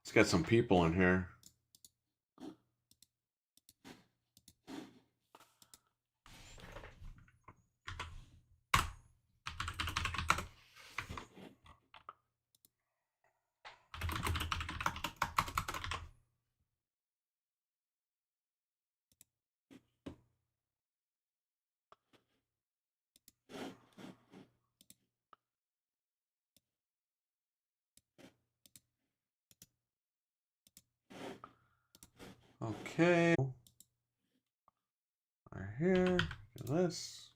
Let's get some people in here. Okay. Right here. Do this.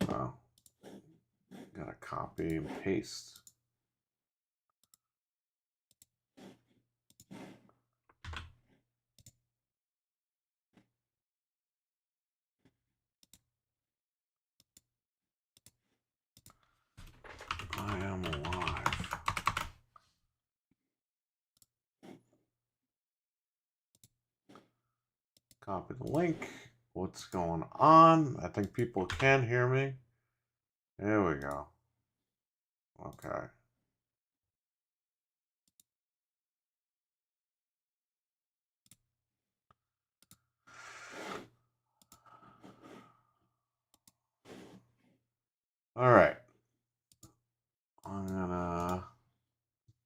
Oh. Gotta copy and paste. I am alive. Copy the link. What's going on? I think people can hear me. There we go. Okay. All right. I'm gonna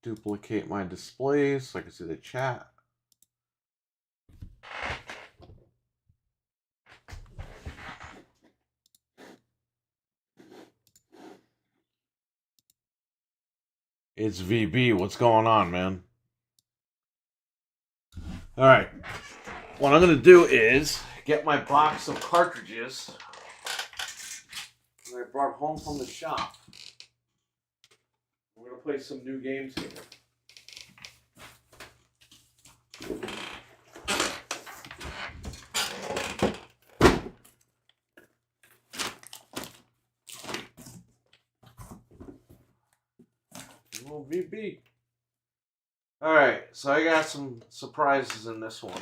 duplicate my display so I can see the chat. It's VB. What's going on, man? All right. What I'm going to do is get my box of cartridges that I brought home from the shop. We're going to play some new games here. A little VB. All right, so I got some surprises in this one.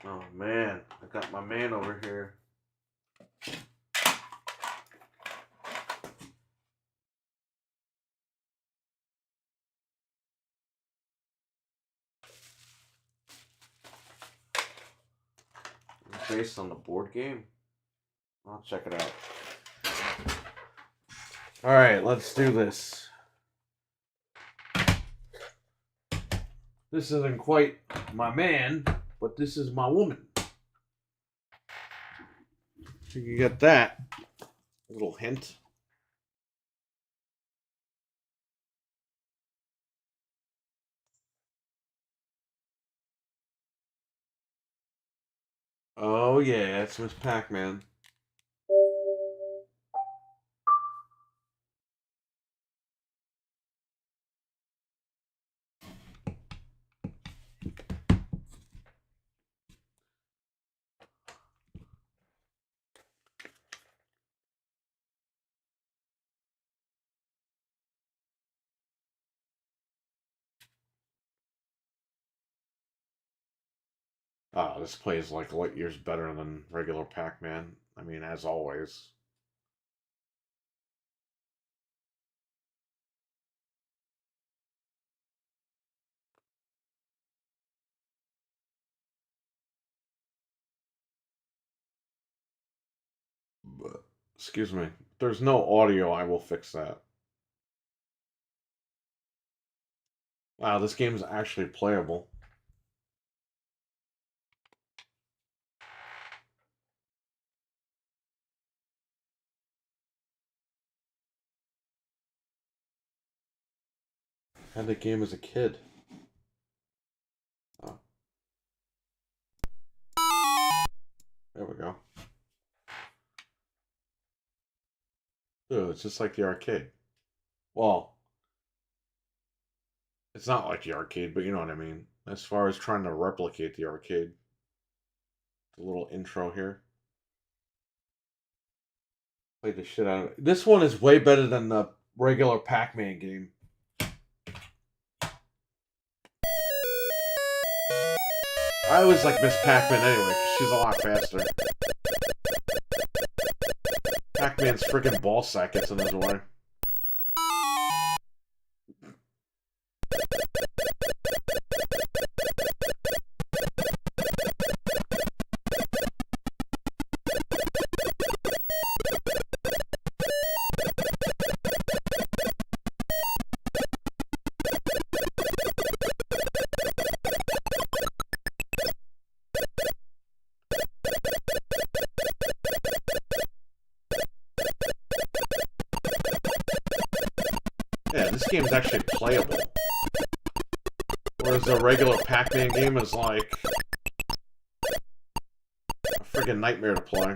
Oh man, I got my man over here. Based on the board game. I'll check it out. All right, let's do this. This isn't quite my man, but this is my woman. So you get that little hint. Oh yeah, it's Miss Pac-Man. Oh, this plays like light years better than regular Pac-Man. I mean, as always. But, excuse me. If there's no audio, I will fix that. Wow, this game is actually playable. I had the game as a kid. Oh. There we go. Ooh, it's just like the arcade. Well, it's not like the arcade, but you know what I mean. As far as trying to replicate the arcade. a little intro here. Play the shit out of it. This one is way better than the regular Pac-Man game. I always like Miss Pac-Man anyway, because she's a lot faster. Pac-Man's freaking ballsack gets in his way. Yeah, this game is actually playable. Whereas the regular Pac-Man game is like a friggin' nightmare to play.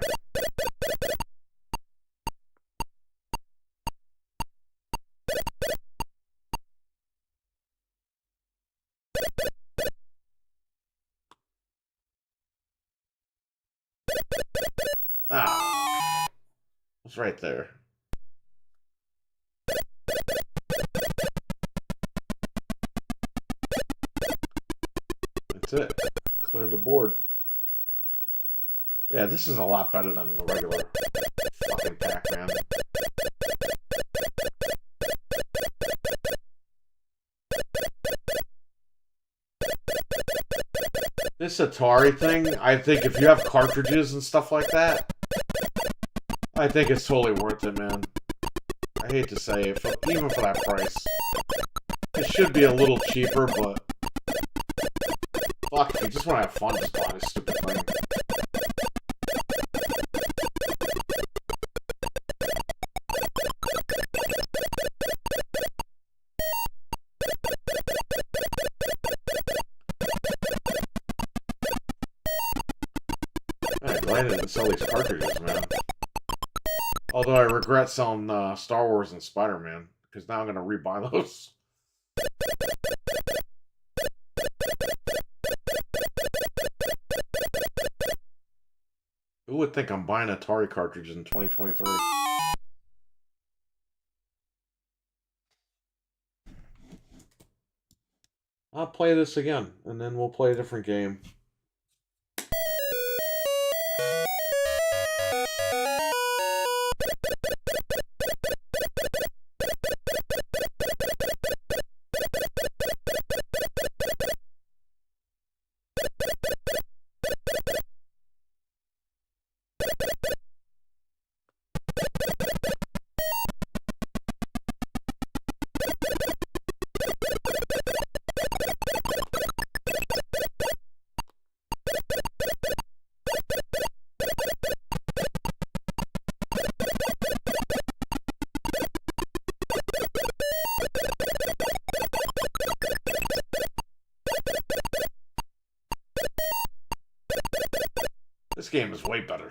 Ah, it's right there. That's it. Cleared the board. Yeah, this is a lot better than the regular fucking Pac-Man. This Atari thing, I think if you have cartridges and stuff like that, I think it's totally worth it, man. I hate to say it, even for that price. It should be a little cheaper, but fuck, if you just want to have fun, just buy this stupid thing. I'm glad I didn't sell these cartridges, man. Although I regret selling Star Wars and Spider-Man, because now I'm going to rebuy those. Who would think I'm buying Atari cartridges in 2023? I'll play this again, and then we'll play a different game. This game is way better.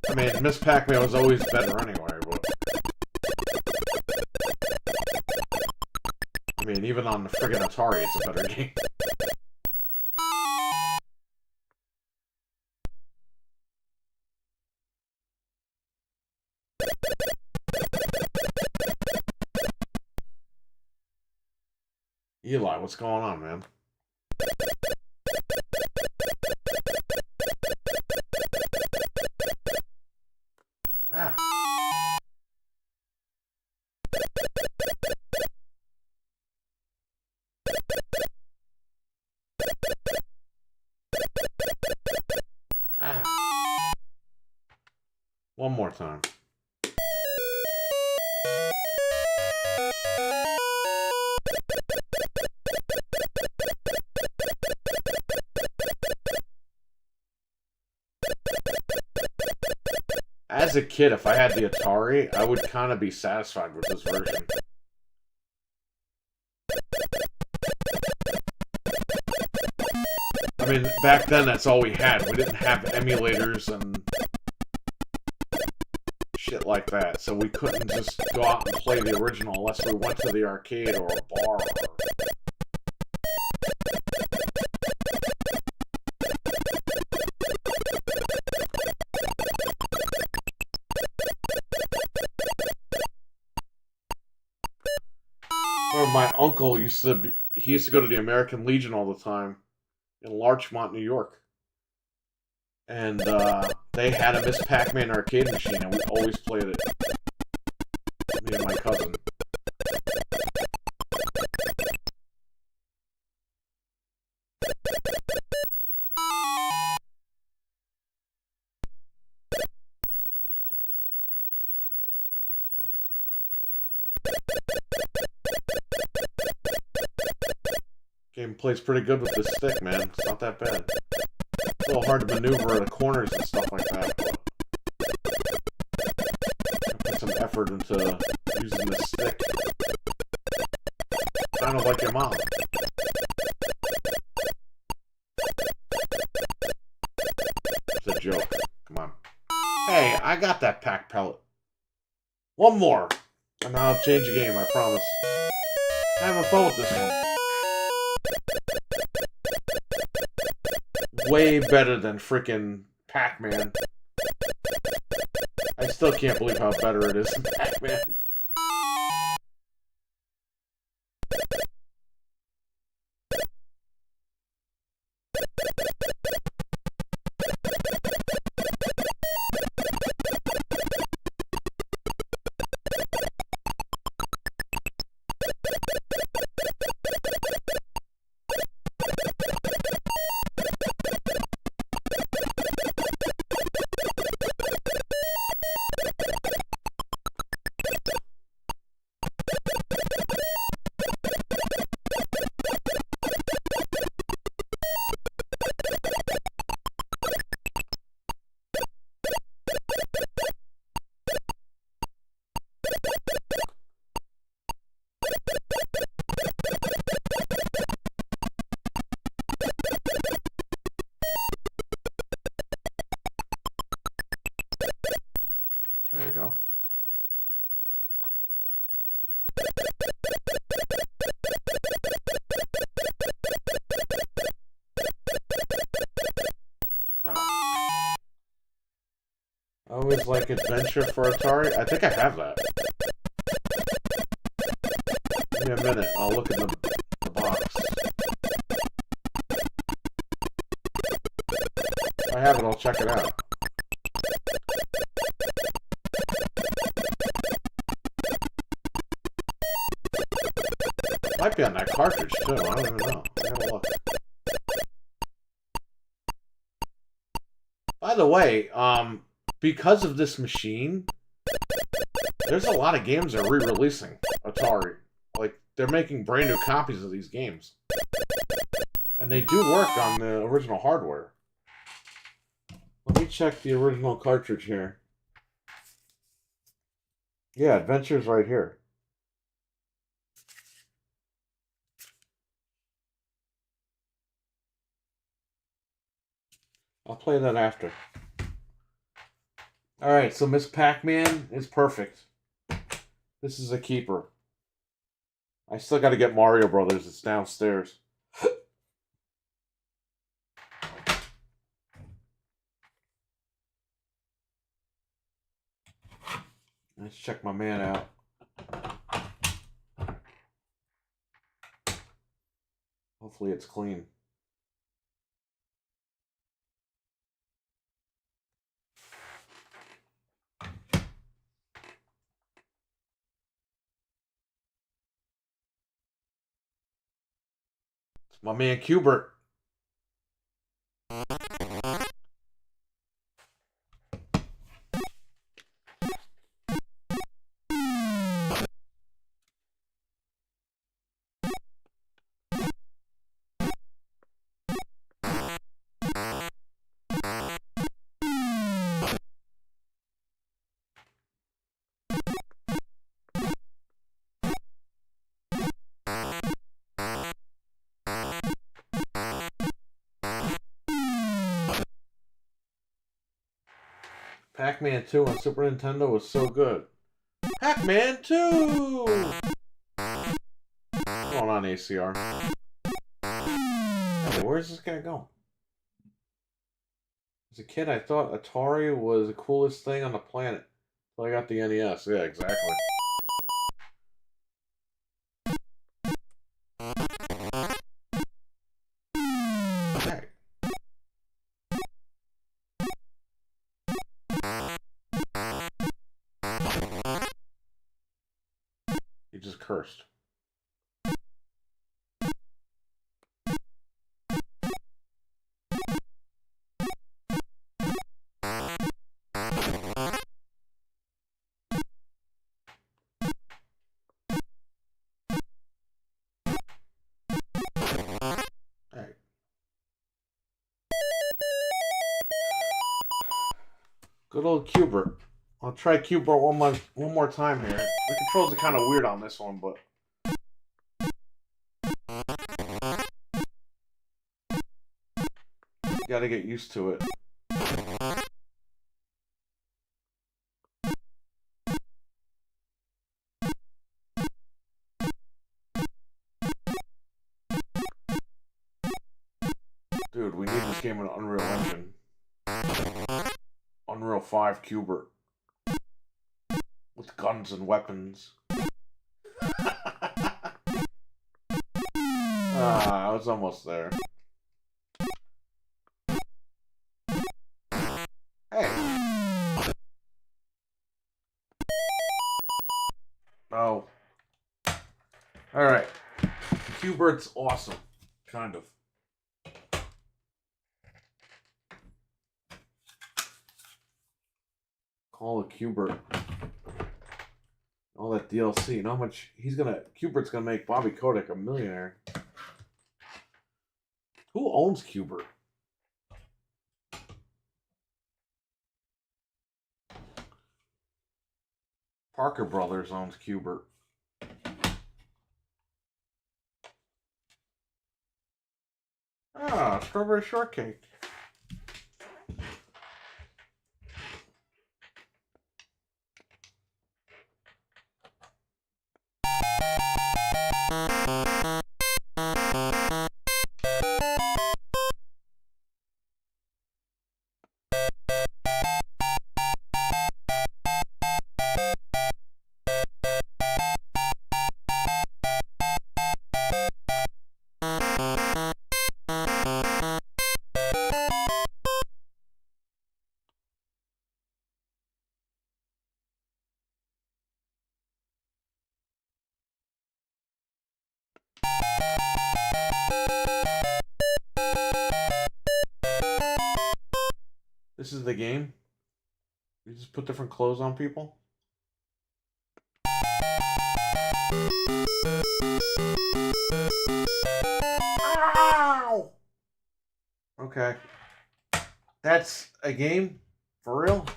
I mean, Miss Pac-Man was always better anyway, but... I mean, even on the friggin' Atari, it's a better game. Eli, what's going on, man? Ah. Ah. One more time. As a kid, if I had the Atari, I would kind of be satisfied with this version. I mean, back then, that's all we had. We didn't have emulators and shit like that, so we couldn't just go out and play the original unless we went to the arcade or a bar. my uncle used to he used to go to the American Legion all the time in Larchmont, New York. And they had a Miss Pac-Man arcade machine, and we always played it. Me and my cousin. Game plays pretty good with this stick, man. It's not that bad. It's a little hard to maneuver the corners and stuff like that, but I put some effort into using this stick. Kind of like your mom. It's a joke. Come on. Hey, I got that pack pellet. One more. And now I'll change the game, I promise. I'm having fun with this one. Way better than frickin' Pac-Man. I still can't believe how better it is than Pac-Man. There you go. I always like Adventure for Atari. I think I have that. Give me a minute. I'll look in the box. If I have it, I'll check it out. Might be on that cartridge too. I don't even know. I gotta look. By the way, because of this machine, there's a lot of games they're re-releasing. Atari, like they're making brand new copies of these games, and they do work on the original hardware. Let me check the original cartridge here. Yeah, Adventure's right here. I'll play that after. Alright, so Miss Pac-Man is perfect. This is a keeper. I still gotta get Mario Brothers. It's downstairs. Let's check my man out. Hopefully it's clean. It's my man Cubert. Pac-Man 2 on Super Nintendo was so good. Pac-Man 2! What's going on, ACR? Hey, where's this guy going? As a kid, I thought Atari was the coolest thing on the planet. So I got the NES. Yeah, exactly. He just cursed. Good old Cubert. I'll try Cubert one more time here. The controls are kind of weird on this one, but you gotta get used to it. Dude, we need this game in Unreal Engine. Unreal 5 Cubert. With guns and weapons. I was almost there. Hey. Oh. Alright. Cubert's awesome. Kind of. Call it Cubert. All that DLC. You know how much Cubert's gonna make Bobby Kotick a millionaire. Who owns Cubert? Parker Brothers owns Cubert. Ah, strawberry shortcake. This is the game? You just put different clothes on people? Ow! Okay. That's a game? For real?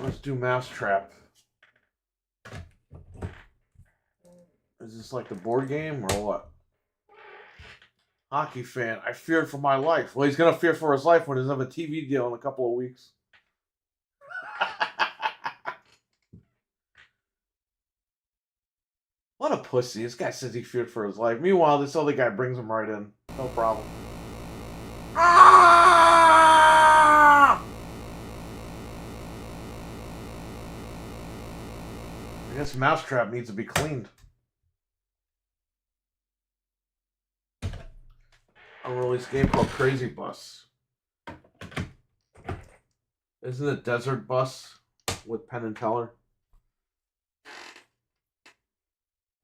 Let's do Mousetrap. Is this like the board game or what? Hockey fan. I feared for my life. Well, he's going to fear for his life when he doesn't have a TV deal in a couple of weeks. What a pussy. This guy says he feared for his life. Meanwhile, this other guy brings him right in. No problem. Ah! I guess Mousetrap needs to be cleaned. A release game called Crazy Bus. Isn't it Desert Bus with Penn and Teller?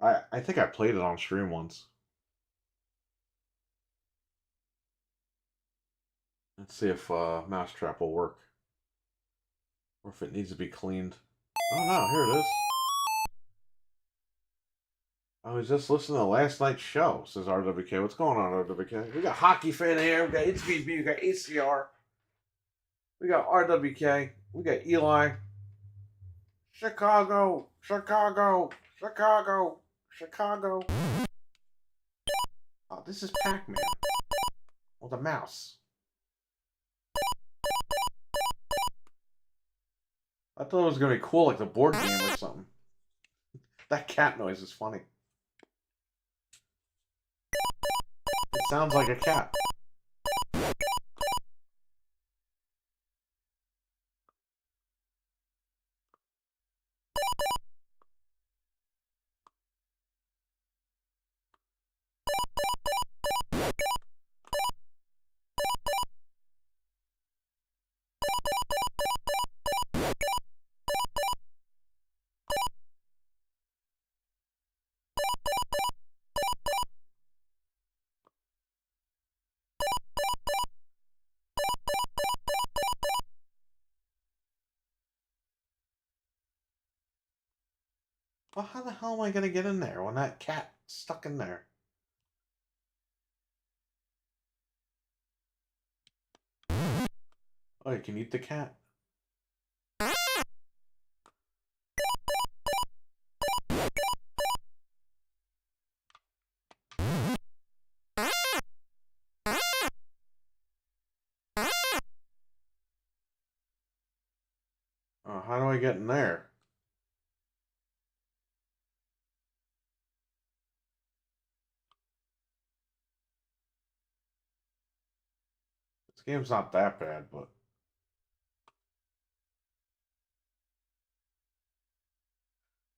I think I played it on stream once. Let's see if Mousetrap will work. Or if it needs to be cleaned. Oh no, here it is. I was just listening to last night's show, says RWK. What's going on, RWK? We got Hockey Fan here, we got HVB, we got ACR. We got RWK, we got Eli. Chicago, Chicago, Chicago, Chicago. Oh, this is Pac-Man. With a mouse. I thought it was going to be cool, like the board game or something. That cat noise is funny. It sounds like a cat. Well, how the hell am I gonna get in there when that cat's stuck in there? Oh, you can eat the cat? Oh, how do I get in there? This game's not that bad, but...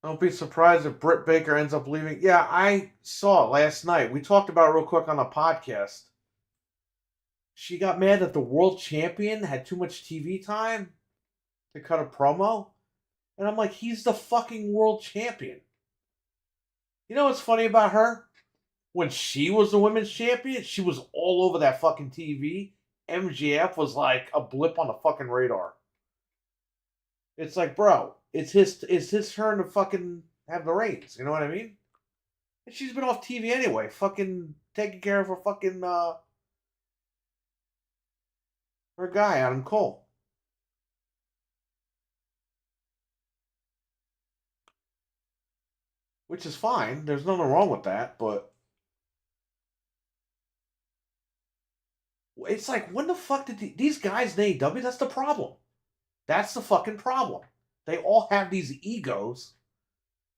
Don't be surprised if Britt Baker ends up leaving. Yeah, I saw it last night. We talked about it real quick on the podcast. She got mad that the world champion had too much TV time to cut a promo. And I'm like, he's the fucking world champion. You know what's funny about her? When she was the women's champion, she was all over that fucking TV. MJF was like a blip on the fucking radar. It's like, bro, it's his turn to fucking have the reins. You know what I mean? And she's been off TV anyway, fucking taking care of her fucking her guy, Adam Cole. Which is fine. There's nothing wrong with that, but it's like, when the fuck did these guys in AEW? That's the problem. That's the fucking problem. They all have these egos,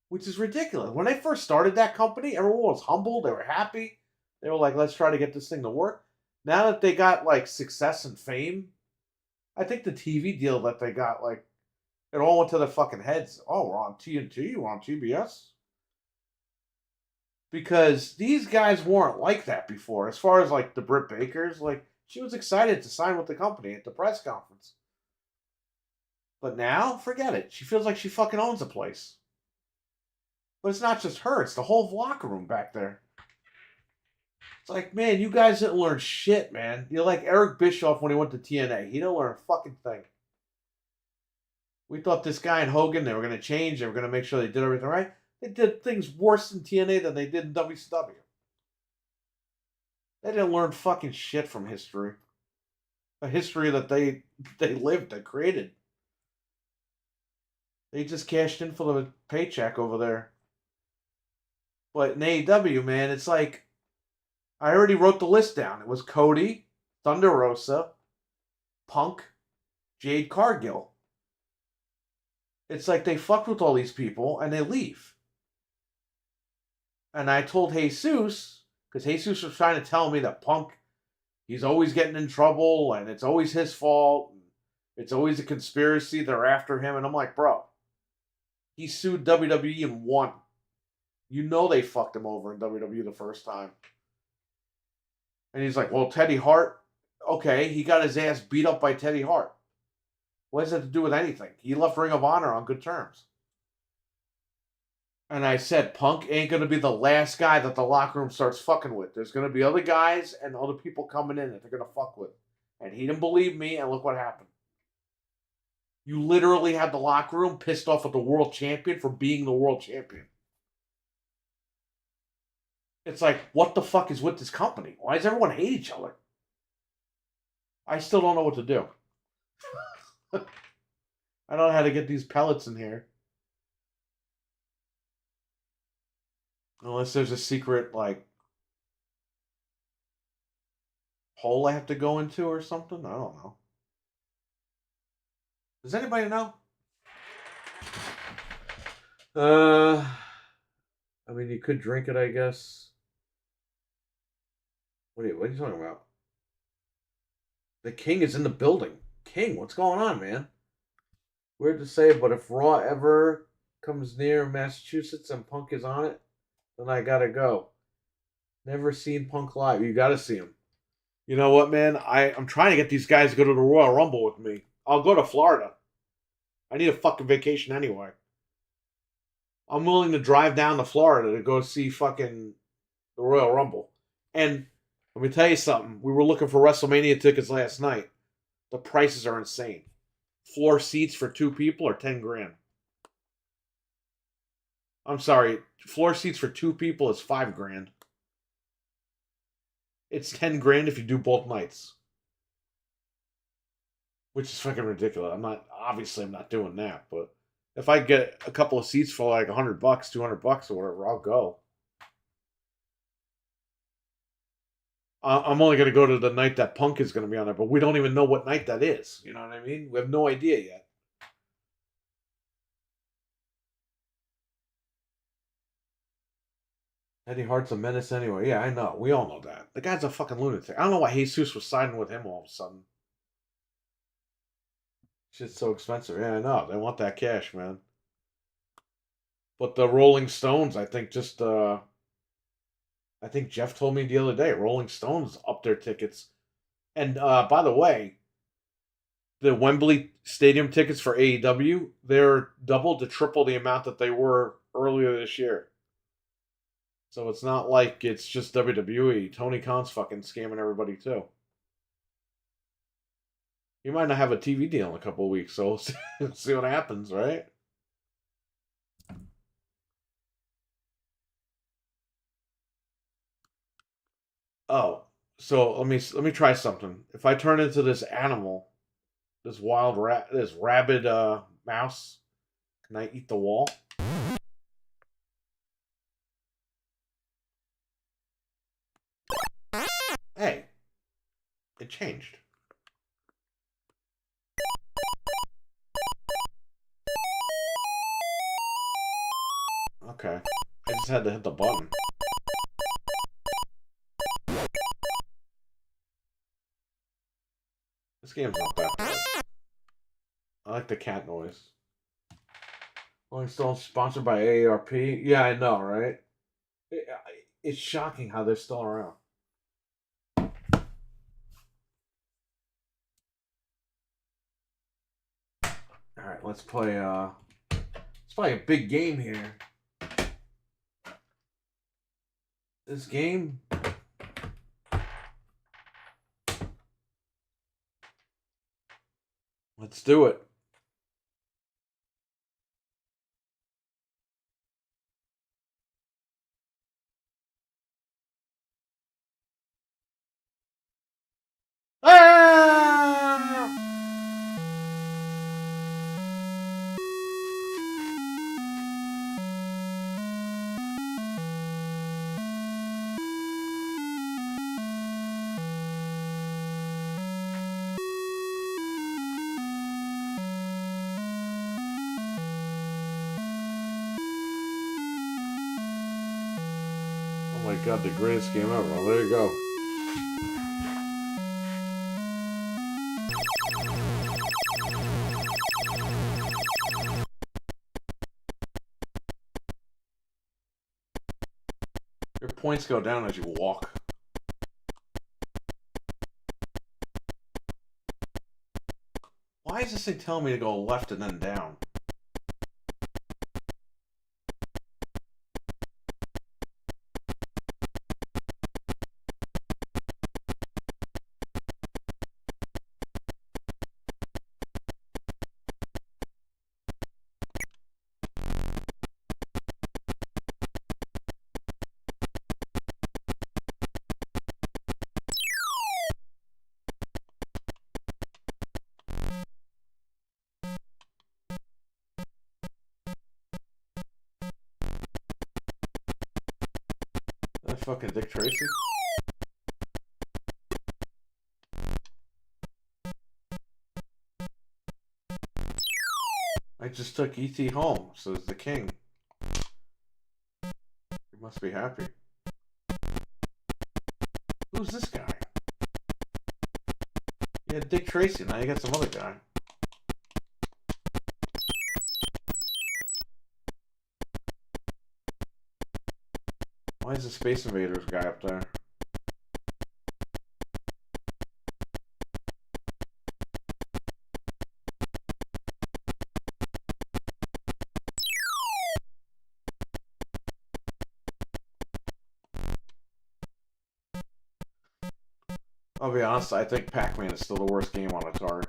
which is ridiculous. When they first started that company, everyone was humble. They were happy. They were like, let's try to get this thing to work. Now that they got like success and fame, I think the TV deal that they got, like, it all went to their fucking heads. Oh, we're on TNT, we're on TBS. Because these guys weren't like that before. As far as like the Britt Bakers, like, she was excited to sign with the company at the press conference. But now, forget it. She feels like she fucking owns the place. But it's not just her, it's the whole locker room back there. It's like, man, you guys didn't learn shit, man. You're like Eric Bischoff when he went to TNA. He didn't learn a fucking thing. We thought this guy and Hogan, they were going to change. They were going to make sure they did everything right. They did things worse in TNA than they did in WCW. They didn't learn fucking shit from history. A history that they lived, they created. They just cashed in for the paycheck over there. But in AEW, man, it's like, I already wrote the list down. It was Cody, Thunder Rosa, Punk, Jade Cargill. It's like they fucked with all these people and they leave. And I told Jesus, because Jesus was trying to tell me that Punk, he's always getting in trouble and it's always his fault. And it's always a conspiracy. They're after him. And I'm like, bro, he sued WWE and won. You know they fucked him over in WWE the first time. And he's like, well, Teddy Hart, okay, he got his ass beat up by Teddy Hart. What does that have to do with anything? He left Ring of Honor on good terms. And I said, Punk ain't going to be the last guy that the locker room starts fucking with. There's going to be other guys and other people coming in that they're going to fuck with. And he didn't believe me, and look what happened. You literally had the locker room pissed off at the world champion for being the world champion. It's like, what the fuck is with this company? Why does everyone hate each other? I still don't know what to do. I don't know how to get these pellets in here. Unless there's a secret, like, hole I have to go into or something. I don't know. Does anybody know? I mean, you could drink it, I guess. What are you talking about? The King is in the building. King, what's going on, man? Weird to say, but if Raw ever comes near Massachusetts and Punk is on it, then I gotta go. Never seen Punk live. You gotta see him. You know what, man? I'm trying to get these guys to go to the Royal Rumble with me. I'll go to Florida. I need a fucking vacation anyway. I'm willing to drive down to Florida to go see fucking the Royal Rumble. And let me tell you something. We were looking for WrestleMania tickets last night. The prices are insane. Floor seats for 2 people are $10,000. I'm sorry. Floor seats for 2 people is $5 grand. It's 10 grand if you do both nights. Which is fucking ridiculous. I'm not doing that, but if I get a couple of seats for like $100, $200 or whatever, I'll go. I'm only going to go to the night that Punk is going to be on there, but we don't even know what night that is. You know what I mean? We have no idea yet. Eddie Hart's a menace anyway. Yeah, I know. We all know that. The guy's a fucking lunatic. I don't know why Jesus was siding with him all of a sudden. Shit's so expensive. Yeah, I know. They want that cash, man. But the Rolling Stones, I think I think Jeff told me the other day, Rolling Stones upped their tickets. And by the way, the Wembley Stadium tickets for AEW, they're double to triple the amount that they were earlier this year. So it's not like it's just WWE. Tony Khan's fucking scamming everybody too. He might not have a TV deal in a couple of weeks, so we'll see what happens, right? Oh, so let me try something. If I turn into this animal, this wild rat, this rabid mouse, can I eat the wall? Hey, it changed. Okay, I just had to hit the button. This game's not that bad. I like the cat noise. Rolling Stones sponsored by AARP. Yeah, I know, right? It's shocking how they're still around. All right, let's play a big game here. This game, let's do it. Ah! Oh my god, the greatest game ever. Well, there you go. Your points go down as you walk. Why is this thing telling me to go left and then down? That fucking Dick Tracy? I just took E.T. home, says the king. You must be happy. Who's this guy? You had Dick Tracy, now you got some other guy. Why is the Space Invaders guy up there? I'll be honest, I think Pac-Man is still the worst game on Atari.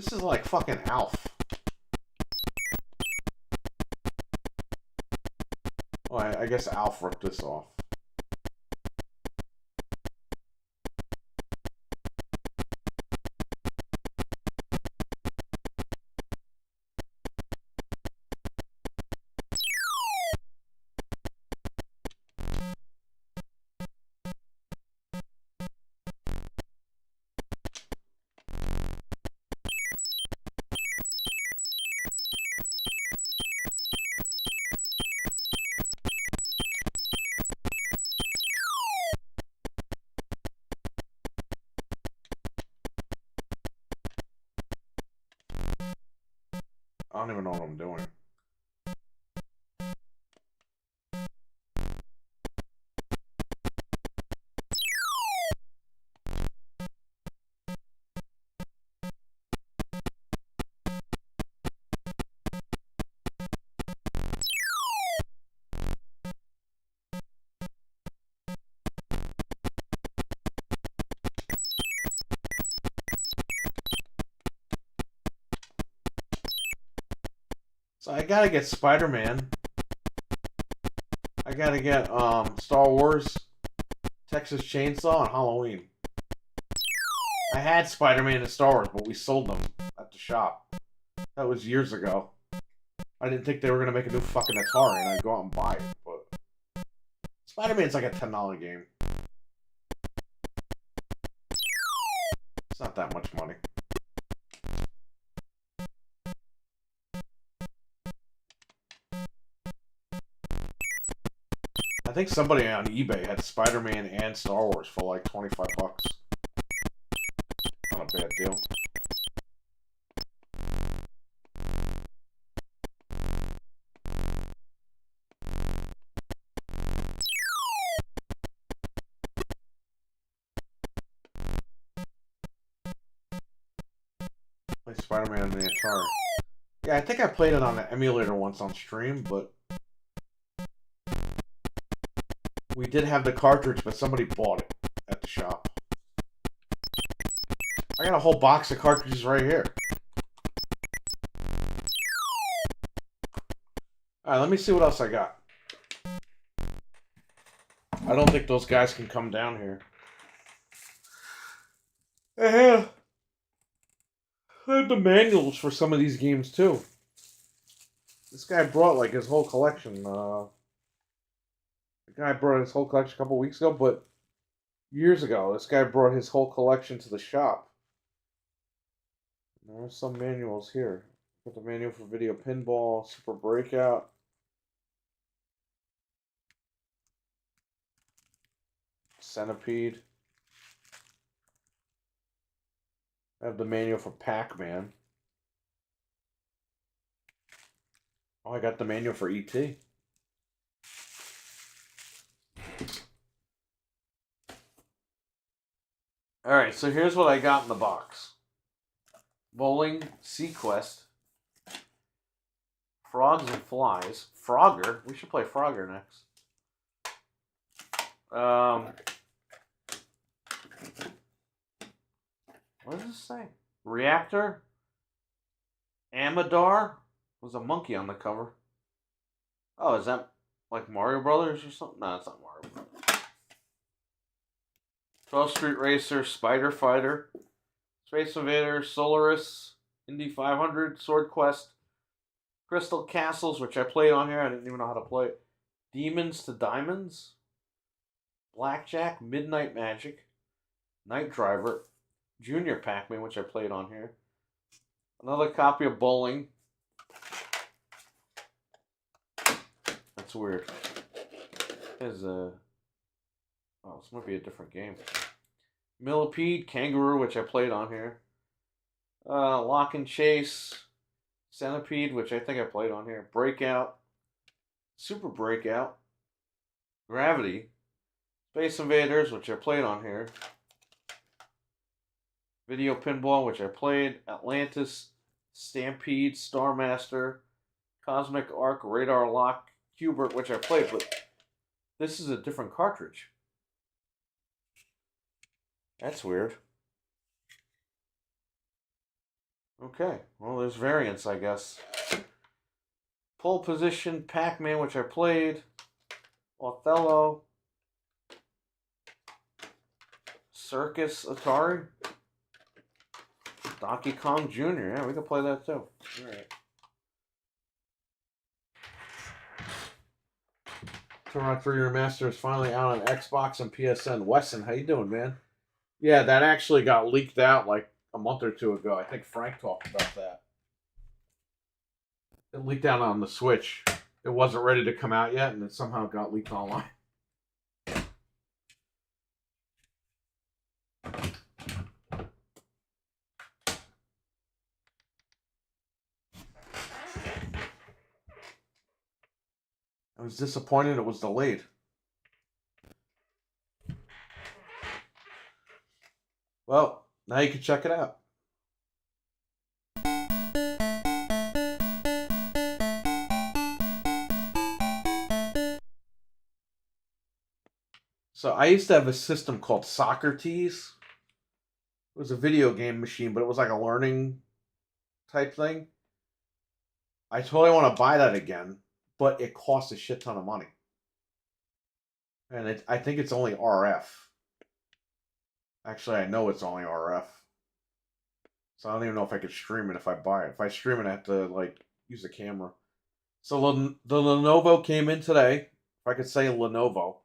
This is like fucking Alf. Oh, I guess Alf ripped this off. I don't even know what I'm doing. So I gotta get Spider-Man. I gotta get Star Wars, Texas Chainsaw, and Halloween. I had Spider-Man and Star Wars, but we sold them at the shop. That was years ago. I didn't think they were gonna make a new fucking Atari, and I'd go out and buy it. But Spider-Man's like a $10 game. It's not that much money. I think somebody on eBay had Spider-Man and Star Wars for like 25 bucks. Not a bad deal. Play Spider-Man on the Atari. Yeah, I think I played it on the emulator once on stream, but we did have the cartridge, but somebody bought it at the shop. I got a whole box of cartridges right here. Alright, let me see what else I got. I don't think those guys can come down here. I have the manuals for some of these games too. This guy brought like his whole collection. The guy brought his whole collection a couple weeks ago, but years ago, this guy brought his whole collection to the shop. There's some manuals here. Got the manual for Video Pinball, Super Breakout. Centipede. I have the manual for Pac-Man. Oh, I got the manual for E.T. Alright, so here's what I got in the box. Bowling, Sequest, Frogs and Flies, Frogger. We should play Frogger next. What does this say? Reactor, Amador. Was a monkey on the cover. Oh, is that like Mario Brothers or something? No, it's not Mario Brothers. 12th Street Racer, Spider Fighter, Space Invader, Solaris, Indy 500, Sword Quest, Crystal Castles, which I played on here. I didn't even know how to play it. Demons to Diamonds, Blackjack, Midnight Magic, Night Driver, Junior Pac-Man, which I played on here. Another copy of Bowling. That's weird. There's a... Oh, this might be a different game. Millipede, Kangaroo, which I played on here. Lock and Chase, Centipede, which I think I played on here. Breakout, Super Breakout, Gravity, Space Invaders, which I played on here. Video Pinball, which I played. Atlantis, Stampede, Star Master, Cosmic Arc, Radar Lock, Hubert, which I played, but this is a different cartridge. That's weird. Okay, well, there's variants, I guess. Pole Position, Pac-Man, which I played, Othello, Circus, Atari, Donkey Kong Jr. Yeah, we can play that too. All right. Turok 3 Remaster is finally out on Xbox and PSN. Wesson, how you doing, man? Yeah, that actually got leaked out like a month or two ago. I think Frank talked about that. It leaked out on the Switch. It wasn't ready to come out yet, and it somehow got leaked online. I was disappointed it was delayed. Well, now you can check it out. So I used to have a system called Socrates. It was a video game machine, but it was like a learning type thing. I totally want to buy that again, but it costs a shit ton of money. And I think it's only RF. Actually, I know it's only RF. So I don't even know if I could stream it if I buy it. If I stream it, I have to like use the camera. So the Lenovo came in today. If I could say Lenovo.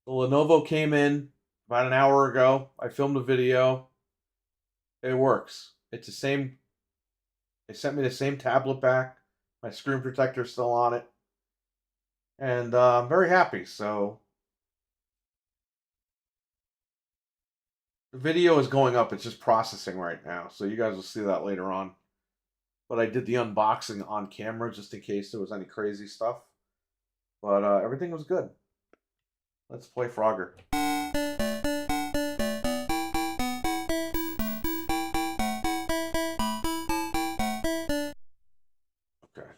The Lenovo came in about an hour ago. I filmed a video. It works. It's the same. They sent me the same tablet back. My screen protector's still on it. And I'm very happy. So the video is going up. It's just processing right now. So you guys will see that later on. But I did the unboxing on camera just in case there was any crazy stuff. But everything was good. Let's play Frogger. Okay.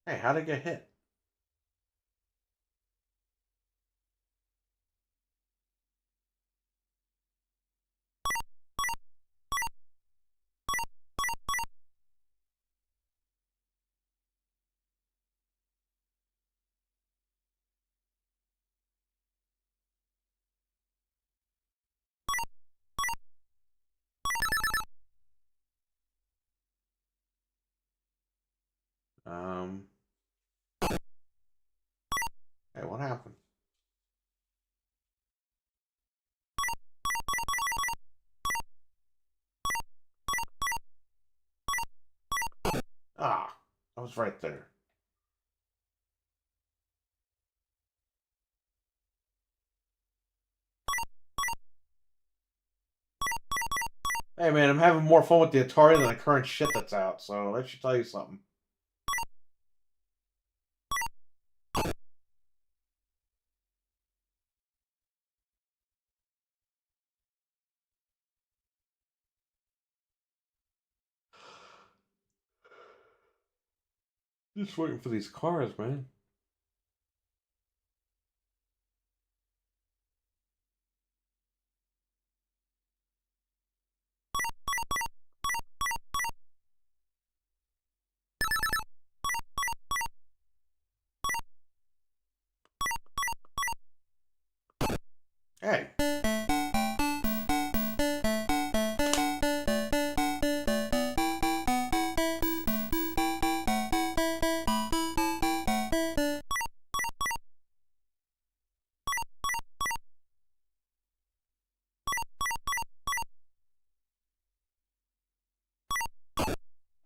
Hey, how'd I get hit? Um. Hey, what happened? Ah, I was right there. Hey man, I'm having more fun with the Atari than the current shit that's out, so that should tell you something. Just waiting for these cars, man. Hey.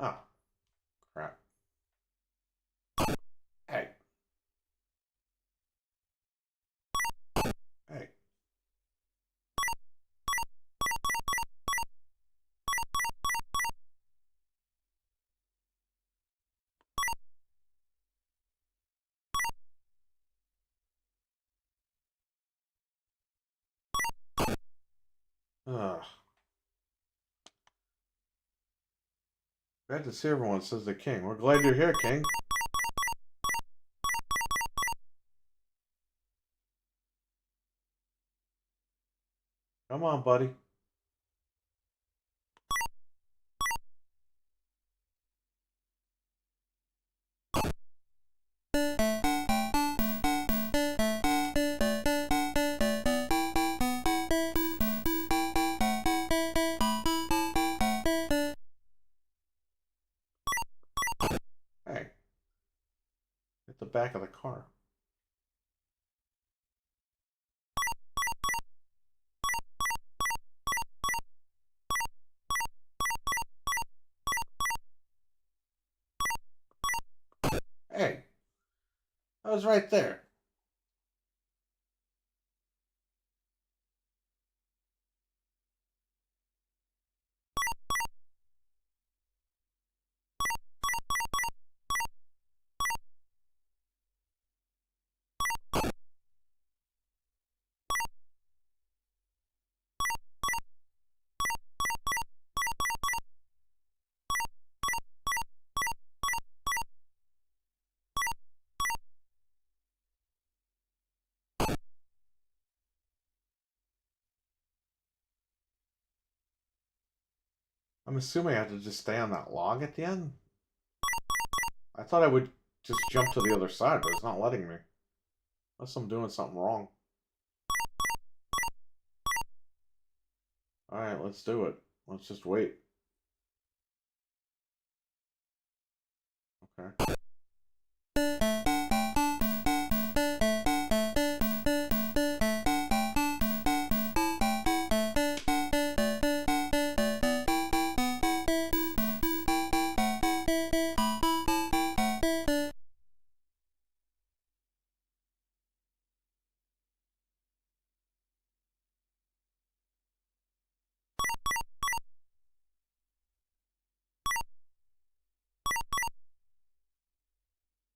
Oh, crap. Hey. Hey. Ugh. Glad to see everyone, says the king. We're glad you're here, king. Come on, buddy. Hey. Hit the back of the car. Hey. I was right there. I'm assuming I have to just stay on that log at the end? I thought I would just jump to the other side, but it's not letting me. Unless I'm doing something wrong. Alright, let's do it. Let's just wait. Okay.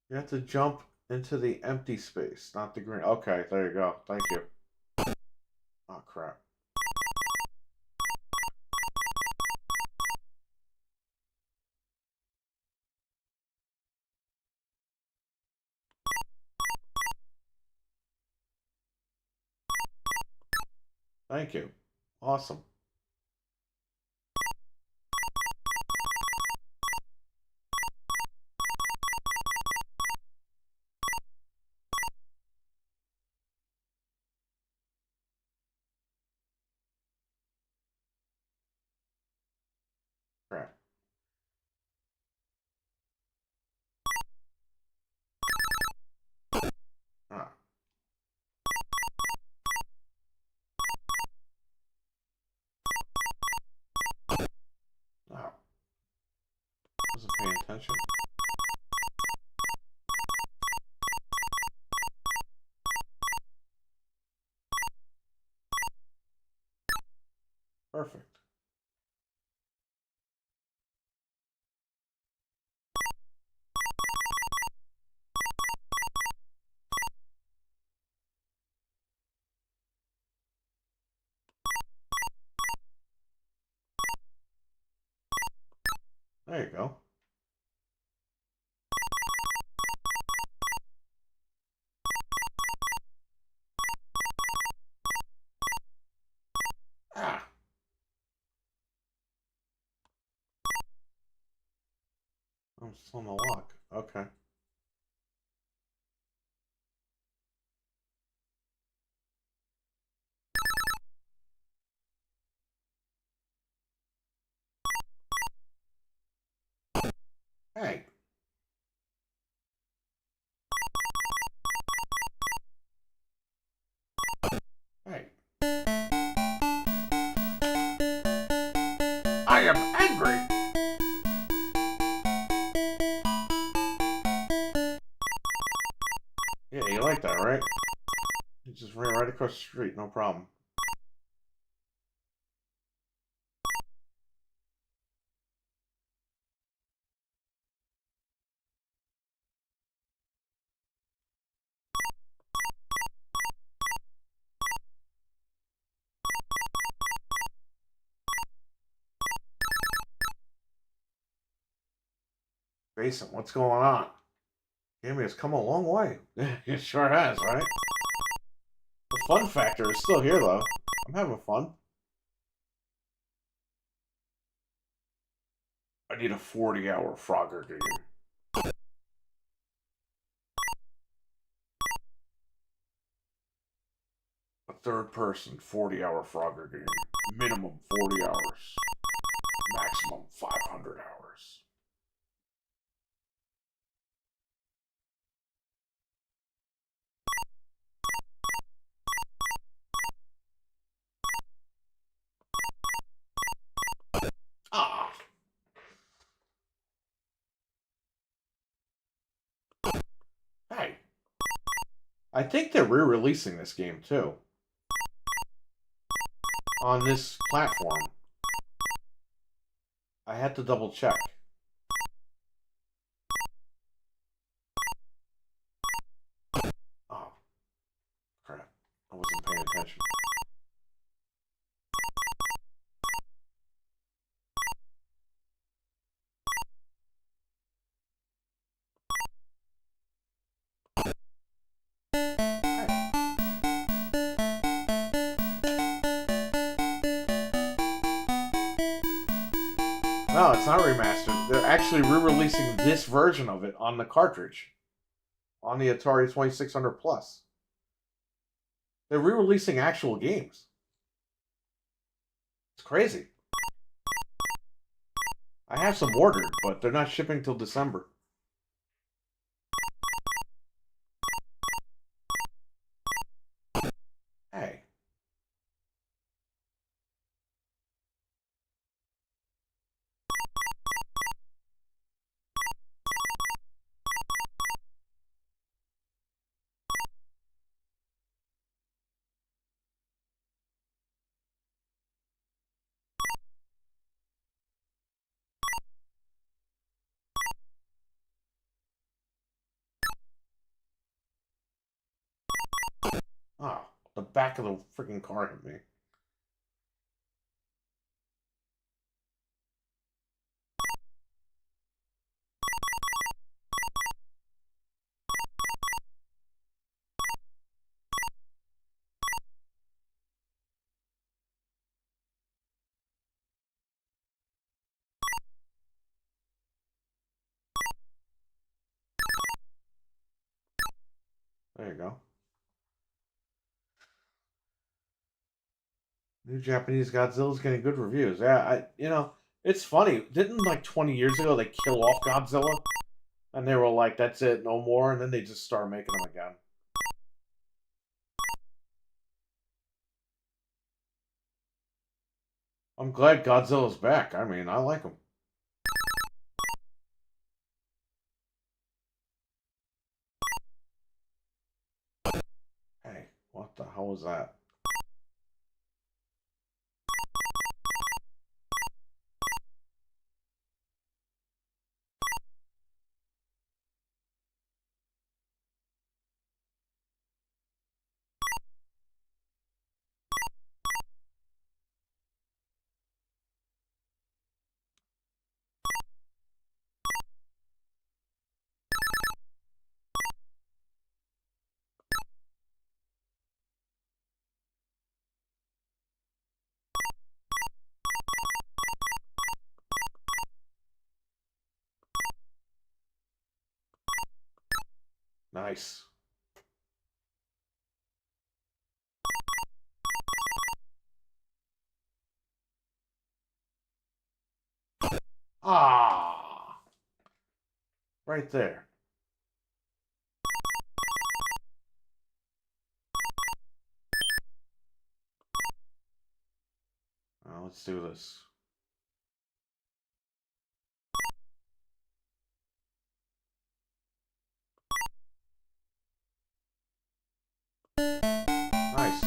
You have to jump into the empty space, not the green. Okay, there you go. Thank you. Oh, crap. Thank you. Awesome. Crap. Ah. Oh. Wasn't paying attention. Perfect. There you go. Ah. I'm still on the lock. Okay. Hey. Hey. I am angry. Yeah, you like that, right? You just ran right across the street, no problem. Jason, what's going on? Game has come a long way. It sure has, right? The fun factor is still here, though. I'm having fun. I need a 40-hour Frogger game. A third-person 40-hour Frogger game. Minimum 40 hours. Maximum 500 hours. Ah! Hey. I think they're re-releasing this game, too. On this platform. I had to double check. Oh. Crap. I wasn't paying attention. No, it's not remastered. They're actually re-releasing this version of it on the cartridge. On the Atari 2600 Plus. They're re-releasing actual games. It's crazy. I have some ordered, but they're not shipping till December. Hey. Oh, the back of the freaking car hit me. There you go. New Japanese Godzilla's getting good reviews. Yeah, it's funny. Didn't like 20 years ago they kill off Godzilla? And they were like, that's it, no more, and then they just started making them again. I'm glad Godzilla's back. I mean, I like him. Hey, what the hell was that? Nice. Ah! Right there. Let's do this. Nice.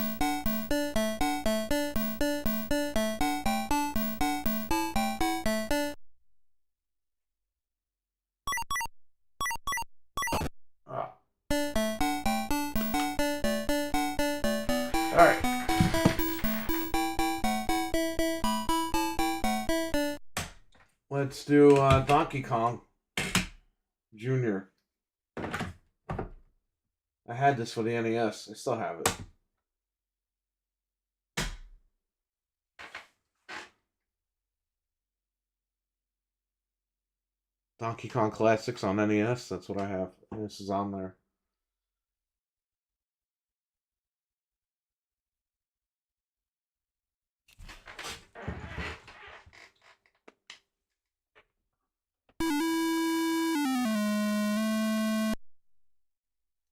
Ah. Alright. Let's do Donkey Kong Jr. I had this for the NES. I still have it. Donkey Kong Classics on NES. That's what I have. And this is on there.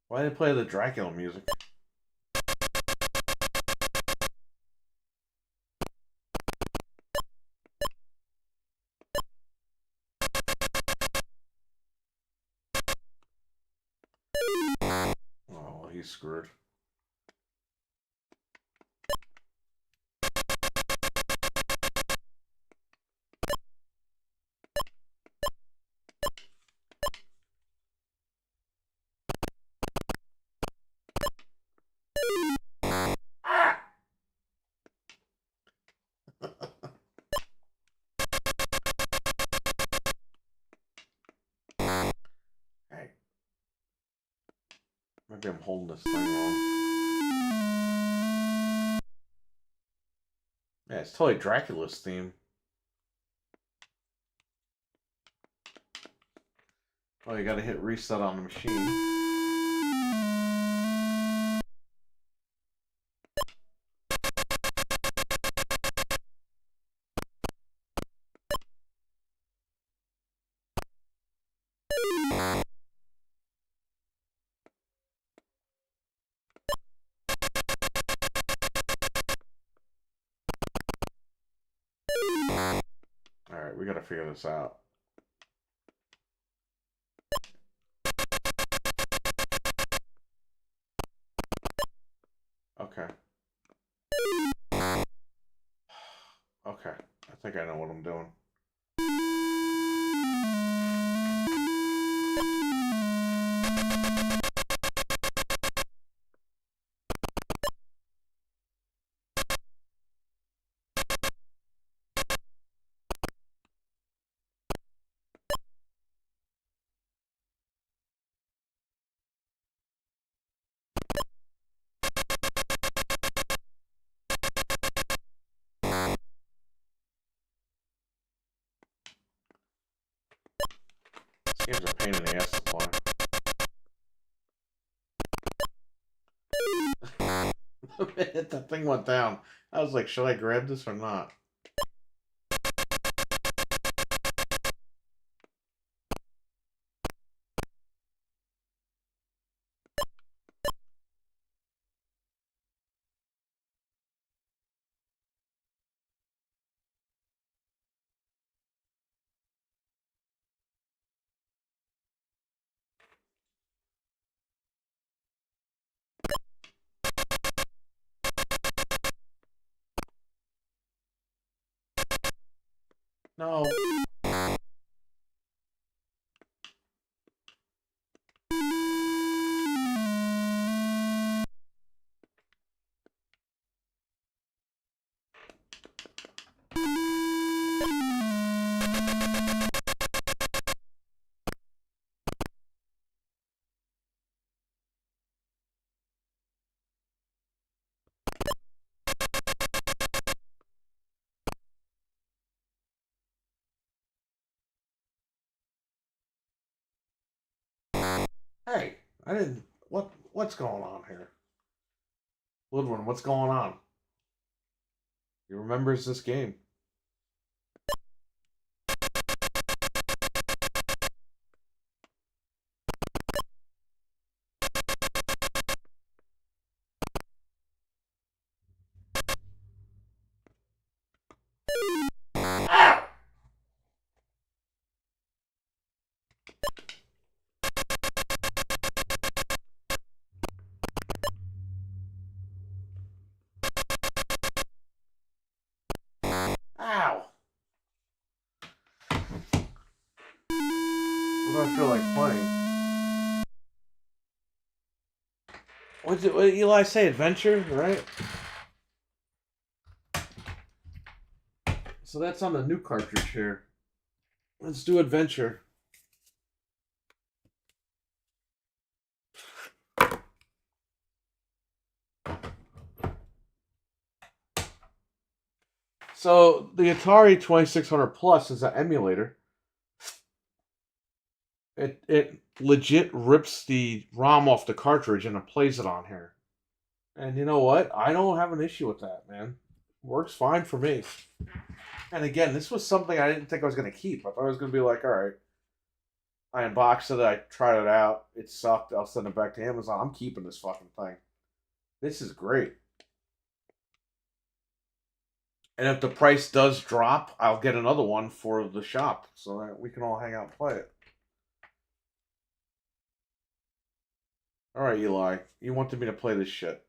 Why did they play the Dracula music? Oh, he's screwed. Hey. Maybe I'm holding this thing wrong. Yeah, it's totally Dracula's theme. Oh, you gotta hit reset on the machine. Alright, we gotta figure this out. Okay. Okay, I think I know what I'm doing. These games are a pain in the ass to play. The minute that thing went down, I was like, should I grab this or not? No. Hey, I didn't. What's going on here? Woodward, what's going on? He remembers this game. Ow! Ow! What do I feel like playing? What did Eli say? Adventure, right? So that's on the new cartridge here. Let's do adventure. So the Atari 2600 Plus is an emulator. It legit rips the ROM off the cartridge and it plays it on here. And you know what? I don't have an issue with that, man. Works fine for me. And again, this was something I didn't think I was going to keep. I thought I was going to be like, all right, I unboxed it, I tried it out, it sucked, I'll send it back to Amazon. I'm keeping this fucking thing. This is great. And if the price does drop, I'll get another one for the shop so that we can all hang out and play it. All right, Eli, you wanted me to play this shit.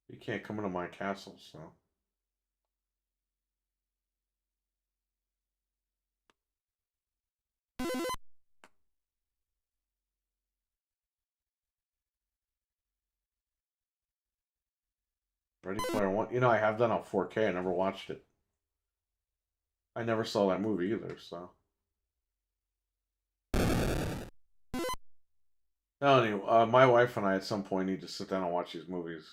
You can't come into my castle, so. Ready Player One? You know, I have that on 4K. I never watched it. I never saw that movie either, so. No, anyway, my wife and I at some point need to sit down and watch these movies.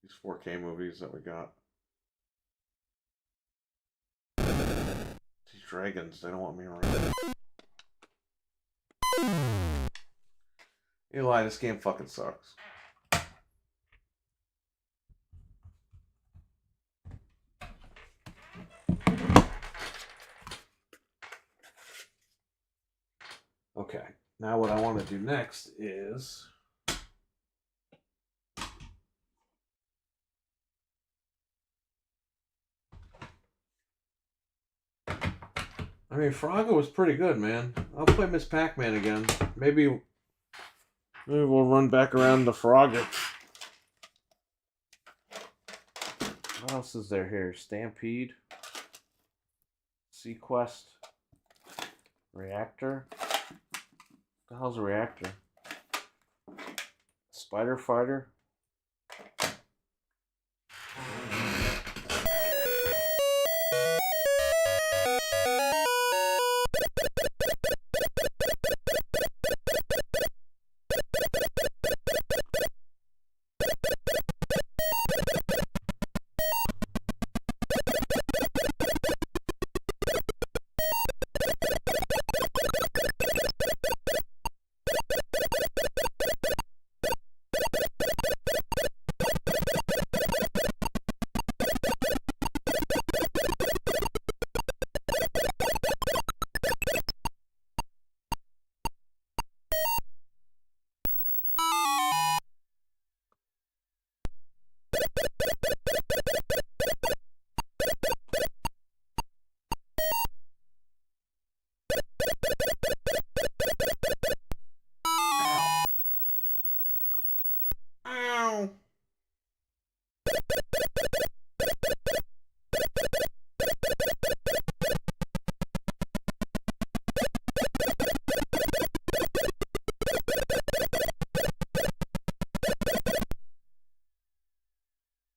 These 4K movies that we got. These dragons, they don't want me around. Eli, this game fucking sucks. Okay, now what I want to do next is... I mean, Frogger was pretty good, man. I'll play Miss Pac-Man again. Maybe we'll run back around the Frogger. What else is there here? Stampede. Sequest. Reactor. What the hell's a reactor? Spider Fighter.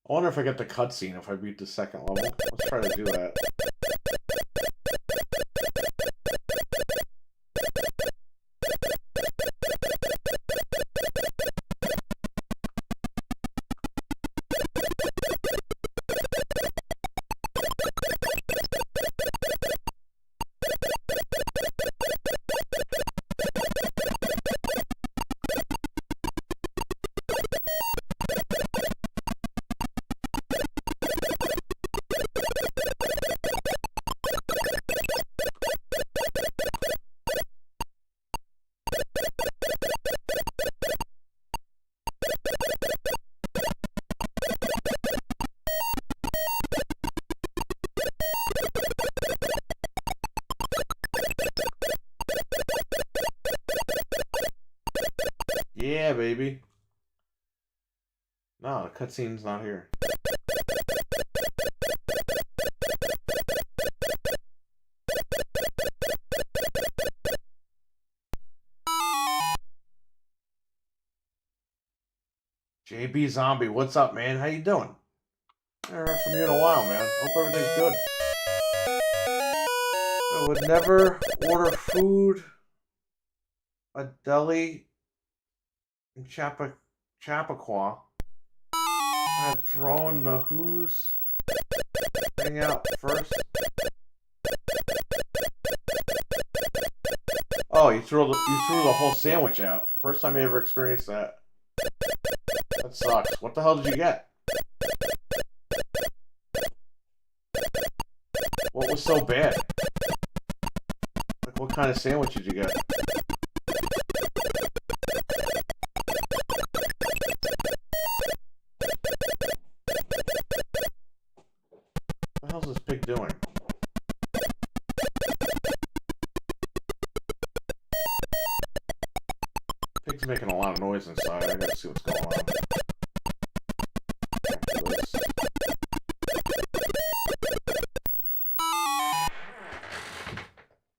I wonder if I get the cutscene if I beat the second level. Let's try to do that. Yeah, baby. No, the cutscene's not here. JB Zombie, what's up, man? How you doing? I haven't heard from you in a while, man. Hope everything's good. I would never order food a deli in Chappaqua. I'd throw in the who's hang out first. Oh, you threw the whole sandwich out. First time you ever experienced that. That sucks. What the hell did you get? What was so bad? Like, what kind of sandwich did you get? What the hell's this pig doing? Pig's making a lot of noise inside. I gotta see what's going on.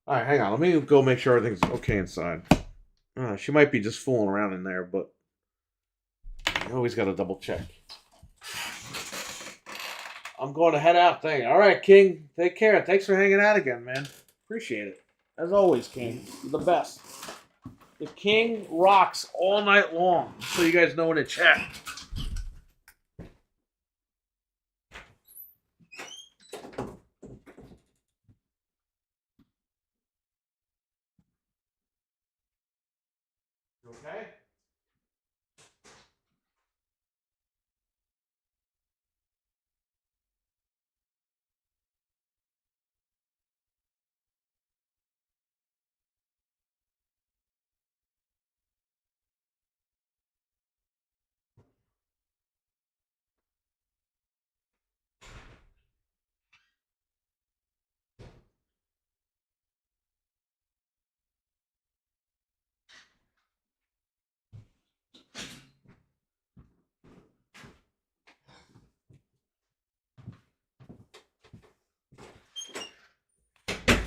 Alright, hang on. Let me go make sure everything's okay inside. She might be just fooling around in there, but you always gotta double check. I'm going to head out thing. Alright, King. Take care. Thanks for hanging out again, man. Appreciate it. As always, King. You're the best. The King rocks all night long. So you guys know in the chat. Okay?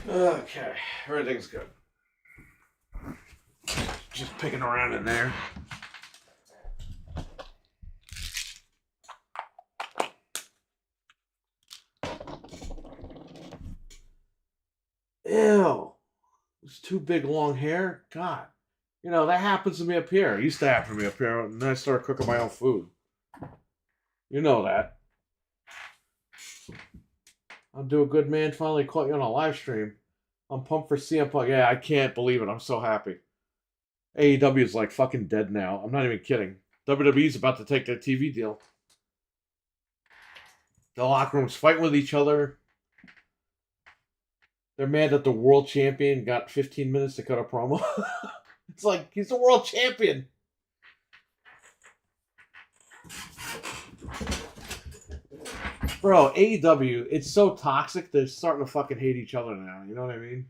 Okay, everything's good. Just picking around in there. Ew. It's too big long hair. God. You know, that happens to me up here. It used to happen to me up here, and then I started cooking my own food. You know that. I'm doing good, man. Finally caught you on a live stream. I'm pumped for CM Punk. Yeah, I can't believe it. I'm so happy. AEW is like fucking dead now. I'm not even kidding. WWE's about to take their TV deal. The locker room's fighting with each other. They're mad that the world champion got 15 minutes to cut a promo. It's like, he's the world champion. Bro, AEW, it's so toxic, they're starting to fucking hate each other now. You know what I mean?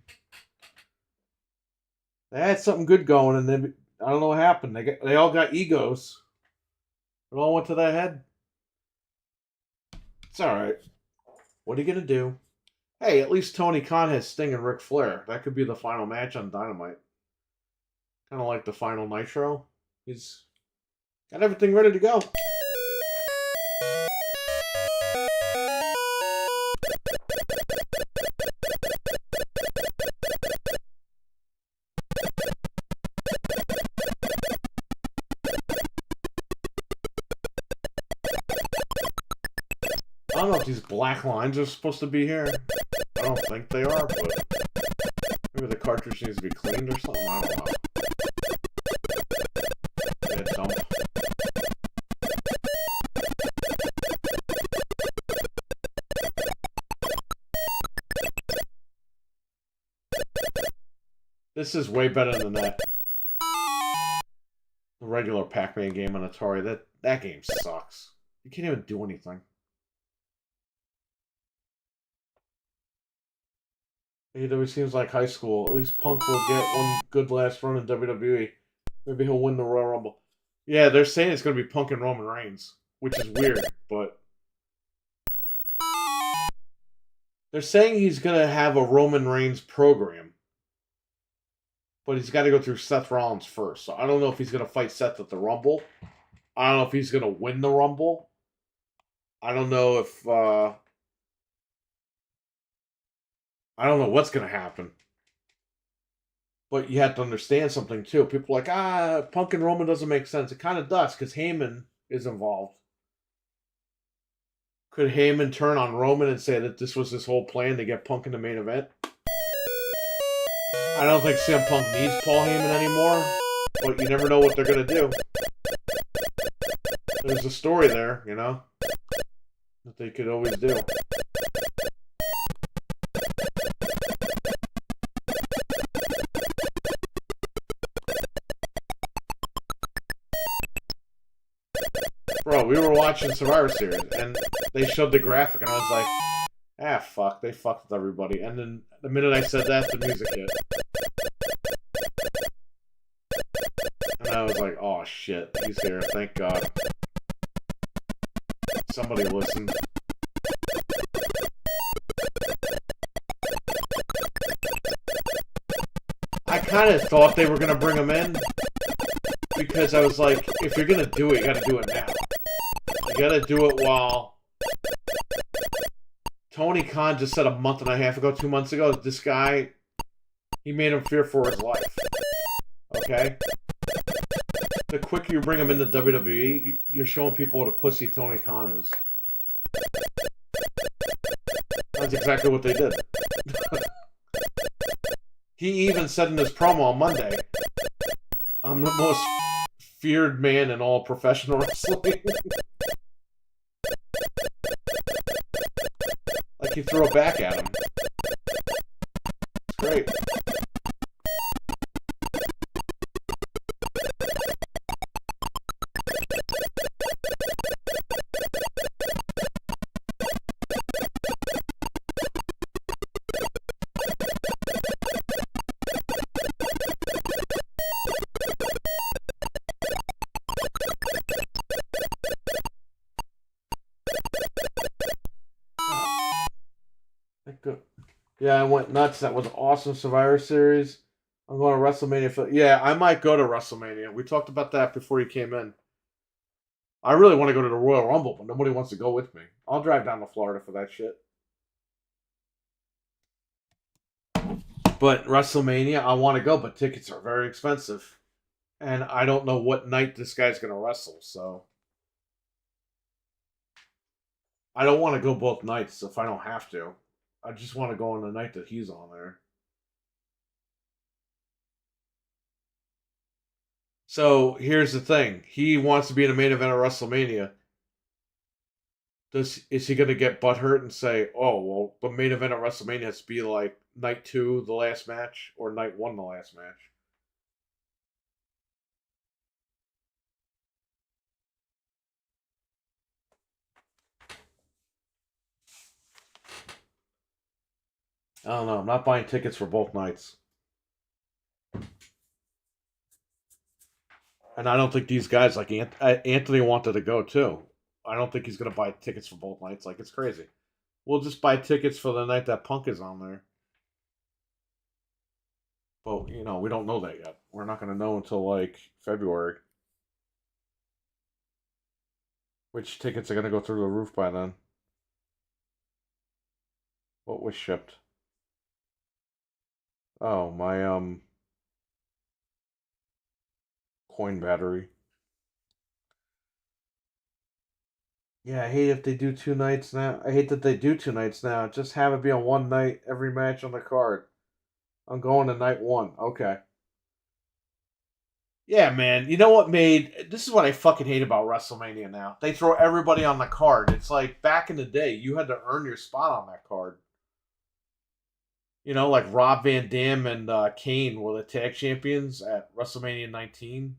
They had something good going, and then I don't know what happened. They all got egos. It all went to their head. It's alright. What are you going to do? Hey, at least Tony Khan has Sting and Ric Flair. That could be the final match on Dynamite. Kind of like the final Nitro. He's got everything ready to go. I don't know if these black lines are supposed to be here. I don't think they are, but maybe the cartridge needs to be cleaned or something. I don't know. Dead dump. This is way better than that. The regular Pac-Man game on Atari. That game sucks. You can't even do anything. AEW seems like high school. At least Punk will get one good last run in WWE. Maybe he'll win the Royal Rumble. Yeah, they're saying it's going to be Punk and Roman Reigns, which is weird, but they're saying he's going to have a Roman Reigns program, but he's got to go through Seth Rollins first. So I don't know if he's going to fight Seth at the Rumble. I don't know if he's going to win the Rumble. I don't know if I don't know what's going to happen. But you have to understand something too. People are like, Punk and Roman doesn't make sense. It kind of does because Heyman is involved. Could Heyman turn on Roman and say that this was his whole plan to get Punk in the main event? I don't think CM Punk needs Paul Heyman anymore, but you never know what they're going to do. There's a story there, you know, that they could always do. Bro, we were watching Survivor Series, and they showed the graphic, and I was like, fuck, they fucked with everybody. And then the minute I said that, the music hit. And I was like, oh shit, he's here, thank God. Somebody listened. I kind of thought they were going to bring him in, because I was like, if you're going to do it, you got to do it now. You got to do it while... Tony Khan just said a month and a half ago, 2 months ago, this guy, he made him fear for his life. Okay? The quicker you bring him into WWE, you're showing people what a pussy Tony Khan is. That's exactly what they did. He even said in his promo on Monday, I'm the most feared man in all professional wrestling. Like you throw it back at him. It's great. Yeah, I went nuts. That was an awesome Survivor Series. I'm going to WrestleMania. Yeah, I might go to WrestleMania. We talked about that before you came in. I really want to go to the Royal Rumble, but nobody wants to go with me. I'll drive down to Florida for that shit. But WrestleMania, I want to go, but tickets are very expensive. And I don't know what night this guy's going to wrestle, so... I don't want to go both nights if I don't have to. I just want to go on the night that he's on there. So here's the thing. He wants to be in the main event of WrestleMania. Is he going to get butthurt and say, oh, well, the main event of WrestleMania has to be like night 2, the last match, or night 1, the last match? I don't know. I'm not buying tickets for both nights. And I don't think these guys, like Anthony wanted to go too. I don't think he's going to buy tickets for both nights. Like, it's crazy. We'll just buy tickets for the night that Punk is on there. But, you know, we don't know that yet. We're not going to know until, like, February. Which tickets are going to go through the roof by then? What was shipped? Oh, my, coin battery. Yeah, I hate if they do 2 nights now. I hate that they do 2 nights now. Just have it be on one night, every match on the card. I'm going to night 1. Okay. Yeah, man. You know what made... This is what I fucking hate about WrestleMania now. They throw everybody on the card. It's like, back in the day, you had to earn your spot on that card. You know, like Rob Van Dam and Kane were the tag champions at WrestleMania 19.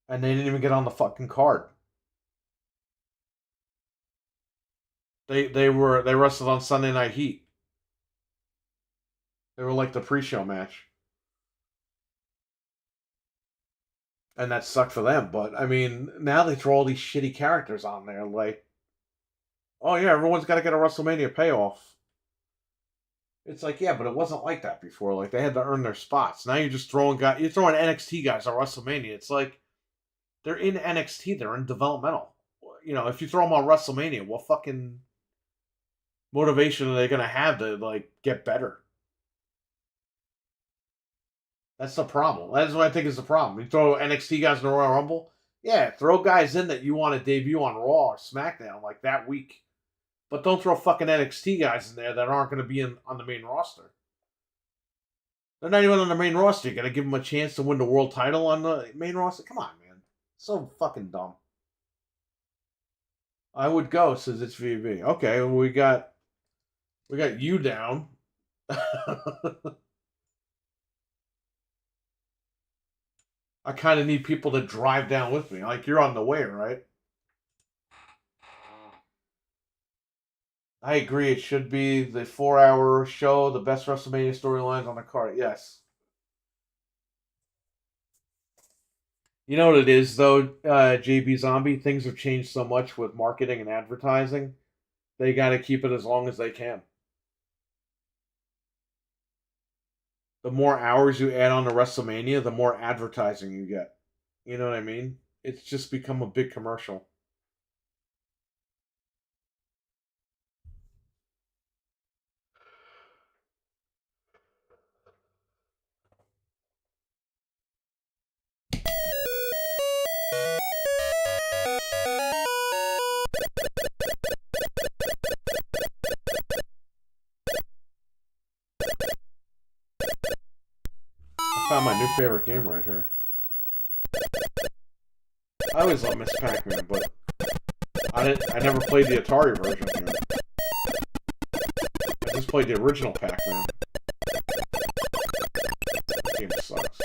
And they didn't even get on the fucking card. They wrestled on Sunday Night Heat. They were like the pre-show match. And that sucked for them. But I mean, now they throw all these shitty characters on there, like, oh yeah, everyone's got to get a WrestleMania payoff. It's like, yeah, but it wasn't like that before. Like they had to earn their spots. Now you're throwing NXT guys on WrestleMania. It's like they're in NXT, they're in developmental. You know, if you throw them on WrestleMania, what fucking motivation are they gonna have to like get better? That's the problem. That's what I think is the problem. You throw NXT guys in the Royal Rumble, yeah, throw guys in that you want to debut on Raw or SmackDown like that week. But don't throw fucking NXT guys in there that aren't going to be on the main roster. They're not even on the main roster. You're going to give them a chance to win the world title on the main roster? Come on, man. So fucking dumb. I would go, says it's VB. Okay, well, we got you down. I kind of need people to drive down with me. Like, you're on the way, right? I agree. It should be the 4-hour show, the best WrestleMania storylines on the card. Yes. You know what it is, though, JB Zombie? Things have changed so much with marketing and advertising. They got to keep it as long as they can. The more hours you add on to WrestleMania, the more advertising you get. You know what I mean? It's just become a big commercial. I found my new favorite game right here. I always love Miss Pac-Man, but I never played the Atari version here. I just played the original Pac-Man. That game sucks.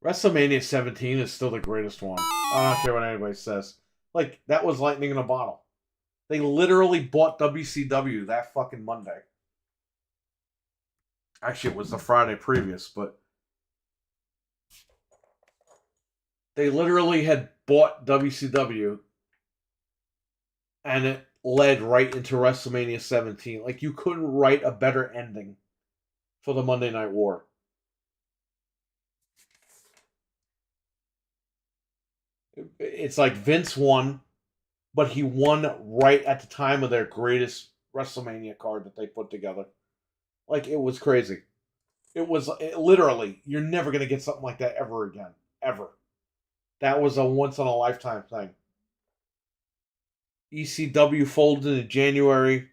WrestleMania 17 is still the greatest one. I don't care what anybody says. Like, that was lightning in a bottle. They literally bought WCW that fucking Monday. Actually, it was the Friday previous, but they literally had bought WCW and it led right into WrestleMania 17. Like, you couldn't write a better ending for the Monday Night War. It's like Vince won, but he won right at the time of their greatest WrestleMania card that they put together. Like, it was crazy. Literally, you're never going to get something like that ever again. Ever. That was a once in a lifetime thing. ECW folded in January,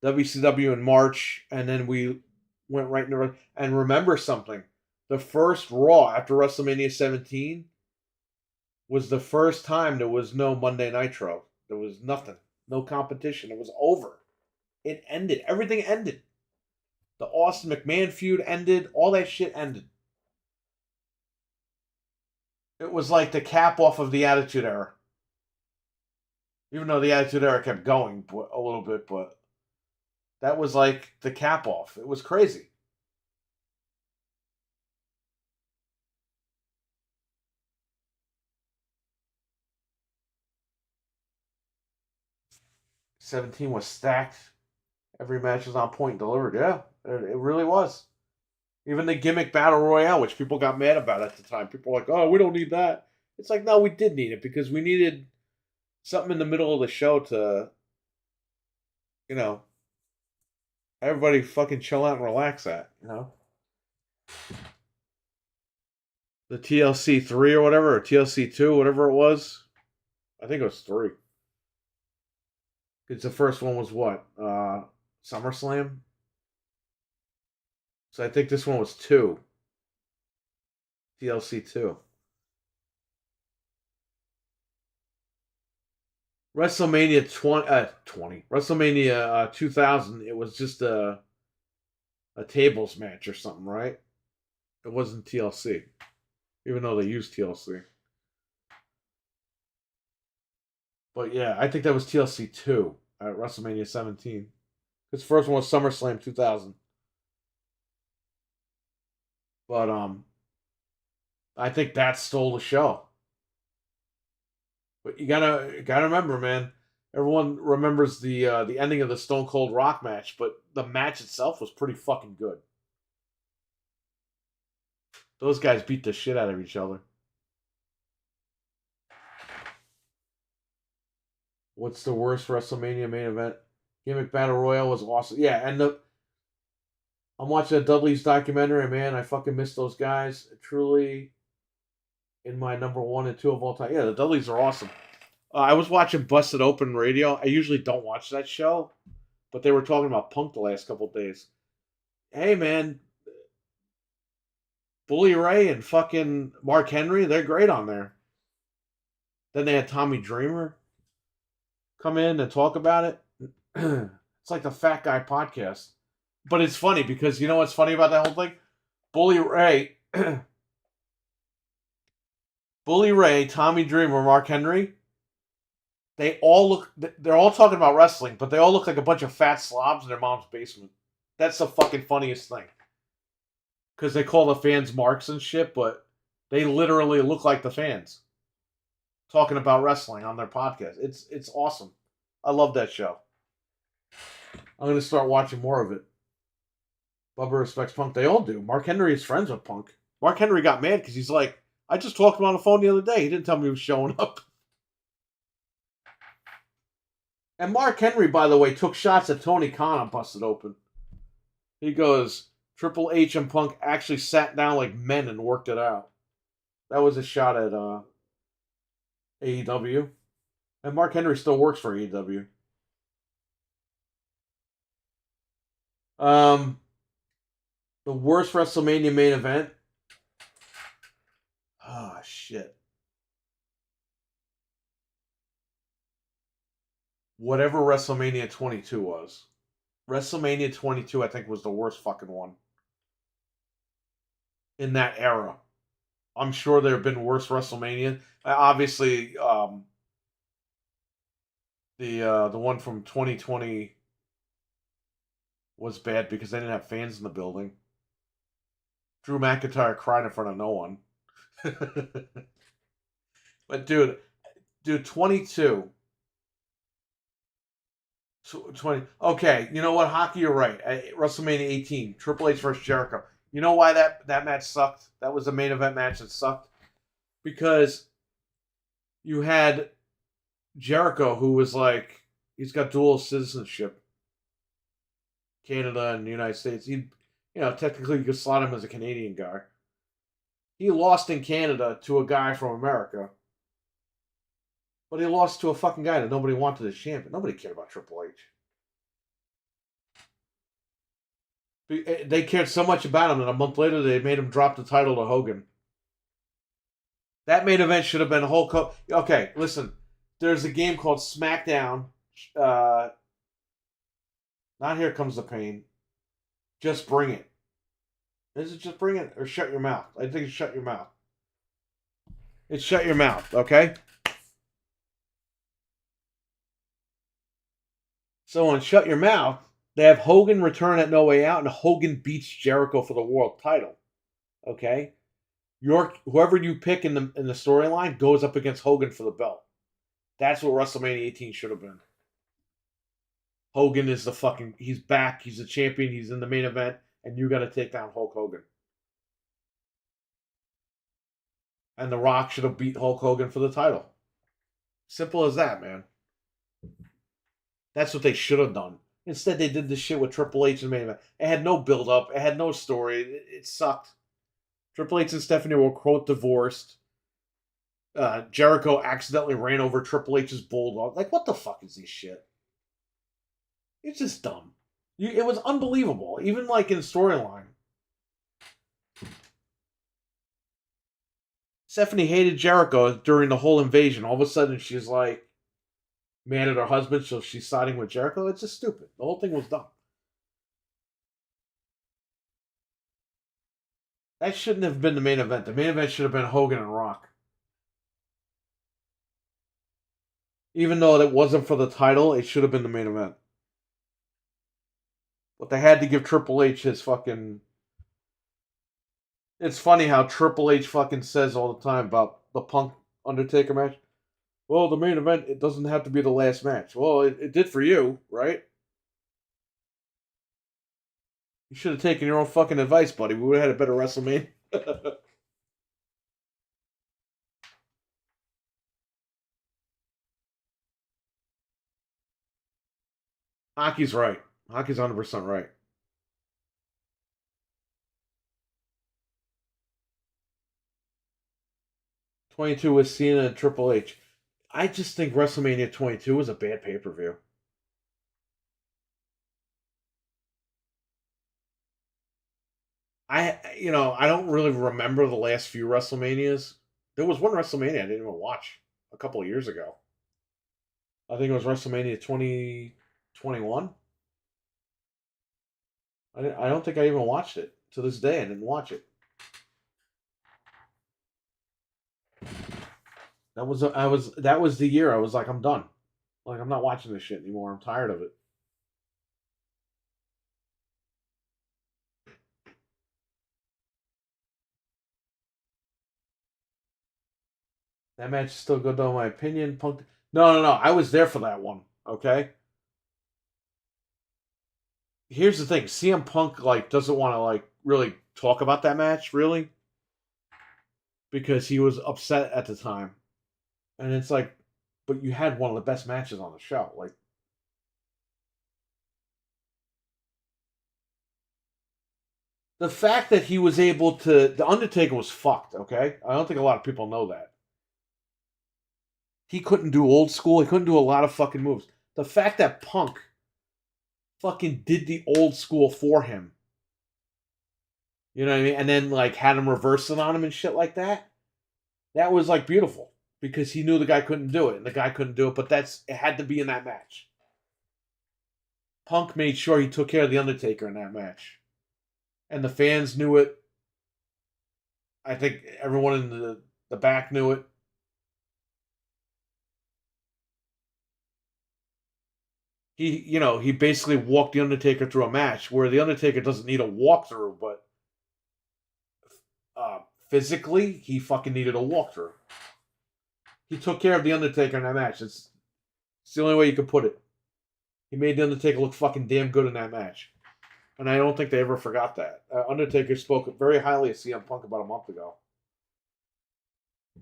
WCW in March, and then we went right into. And remember something: the first Raw after WrestleMania 17 was the first time there was no Monday Nitro. There was nothing, no competition. It was over. It ended. Everything ended. The Austin McMahon feud ended. All that shit ended. It was like the cap off of the Attitude Era. Even though the Attitude Era kept going a little bit, but that was like the cap off. It was crazy. '17 was stacked. Every match was on point and delivered. Yeah, it really was. Even the gimmick battle royale, which people got mad about at the time. People were like, "Oh, we don't need that." It's like, no, we did need it because we needed something in the middle of the show to, you know, everybody fucking chill out and relax at, you know? The TLC 3 or whatever, or TLC 2, whatever it was. I think it was 3. Because the first one was what? SummerSlam? So I think this one was 2. TLC 2. WrestleMania 20, WrestleMania 2000, it was just a tables match or something, right? It wasn't TLC, even though they used TLC. But yeah, I think that was TLC 2 at WrestleMania 17. His first one was SummerSlam 2000. But I think that stole the show. But you gotta remember, man. Everyone remembers the ending of the Stone Cold Rock match, but the match itself was pretty fucking good. Those guys beat the shit out of each other. What's the worst WrestleMania main event? Gimmick Battle Royal was awesome. Yeah, and I'm watching a Dudley's documentary, man. I fucking miss those guys. Truly in my number 1 and 2 of all time. Yeah, the Dudleys are awesome. I was watching Busted Open Radio. I usually don't watch that show, but they were talking about Punk the last couple of days. Hey, man, Bully Ray and fucking Mark Henry, they're great on there. Then they had Tommy Dreamer come in and talk about it. It's like the Fat Guy podcast. But it's funny because you know what's funny about that whole thing? Bully Ray, Tommy Dreamer, Mark Henry, they're all talking about wrestling, but they all look like a bunch of fat slobs in their mom's basement. That's the fucking funniest thing. Because they call the fans marks and shit, but they literally look like the fans talking about wrestling on their podcast. It's awesome. I love that show. I'm going to start watching more of it. Bubba respects Punk. They all do. Mark Henry is friends with Punk. Mark Henry got mad because he's like, I just talked to him on the phone the other day. He didn't tell me he was showing up. And Mark Henry, by the way, took shots at Tony Khan on Busted Open. He goes, Triple H and Punk actually sat down like men and worked it out. That was a shot at AEW. And Mark Henry still works for AEW. The worst WrestleMania main event? Oh, shit. Whatever WrestleMania 22 was. WrestleMania 22, I think, was the worst fucking one. In that era. I'm sure there have been worse WrestleMania. Obviously, the one from 2020 was bad because they didn't have fans in the building. Drew McIntyre cried in front of no one. But dude, 22. 20. Okay, you know what? Hockey, you're right. WrestleMania 18, Triple H versus Jericho. You know why that match sucked? That was a main event match that sucked. Because you had Jericho, who was like, he's got dual citizenship. Canada and the United States. Technically you could slot him as a Canadian guy. He lost in Canada to a guy from America. But he lost to a fucking guy that nobody wanted as champion. Nobody cared about Triple H. They cared so much about him that a month later they made him drop the title to Hogan. That main event should have been Hulk Hogan. Okay, listen. There's a game called SmackDown. Not Here Comes the Pain. Just Bring It. Is it Just Bring It or Shut Your Mouth? I think it's Shut Your Mouth. It's Shut Your Mouth, okay? So on Shut Your Mouth, they have Hogan return at No Way Out, and Hogan beats Jericho for the world title. Okay? Whoever you pick in the storyline goes up against Hogan for the belt. That's what WrestleMania 18 should have been. Hogan is he's back, he's a champion, he's in the main event, and you got to take down Hulk Hogan. And The Rock should have beat Hulk Hogan for the title. Simple as that, man. That's what they should have done. Instead, they did this shit with Triple H and main event. It had no build-up. It had no story. It sucked. Triple H and Stephanie were, quote, divorced. Jericho accidentally ran over Triple H's bulldog. Like, what the fuck is this shit? It's just dumb. It was unbelievable. Even, like, in storyline. Stephanie hated Jericho during the whole invasion. All of a sudden, she's like mad at her husband, so she's siding with Jericho. It's just stupid. The whole thing was dumb. That shouldn't have been the main event. The main event should have been Hogan and Rock. Even though it wasn't for the title, it should have been the main event. But they had to give Triple H his fucking... It's funny how Triple H fucking says all the time about the Punk Undertaker match. Well, the main event, it doesn't have to be the last match. Well, it did for you, right? You should have taken your own fucking advice, buddy. We would have had a better WrestleMania. Hockey's right. Hockey's 100% right. 22 was Cena and Triple H. I just think WrestleMania 22 was a bad pay-per-view. I don't really remember the last few WrestleManias. There was one WrestleMania I didn't even watch a couple of years ago. I think it was WrestleMania 2021. I don't think I even watched it. To this day, I didn't watch it. That was the year I was like, I'm done. Like, I'm not watching this shit anymore. I'm tired of it. That match is still good though, in my opinion. Punk. No. I was there for that one. Okay. Here's the thing: CM Punk like doesn't want to like really talk about that match really because he was upset at the time, and it's like, but you had one of the best matches on the show. Like the fact that he was able to, the Undertaker was fucked. Okay, I don't think a lot of people know that. He couldn't do old school. He couldn't do a lot of fucking moves. The fact that Punk fucking did the old school for him. You know what I mean? And then like had him reverse it on him and shit like that. That was like beautiful because he knew the guy couldn't do it and the guy couldn't do it, but it had to be in that match. Punk made sure he took care of the Undertaker in that match. And the fans knew it. I think everyone in the back knew it. He basically walked the Undertaker through a match where the Undertaker doesn't need a walkthrough, but physically he fucking needed a walkthrough. He took care of the Undertaker in that match. It's the only way you could put it. He made the Undertaker look fucking damn good in that match, and I don't think they ever forgot that. Undertaker spoke very highly of CM Punk about a month ago.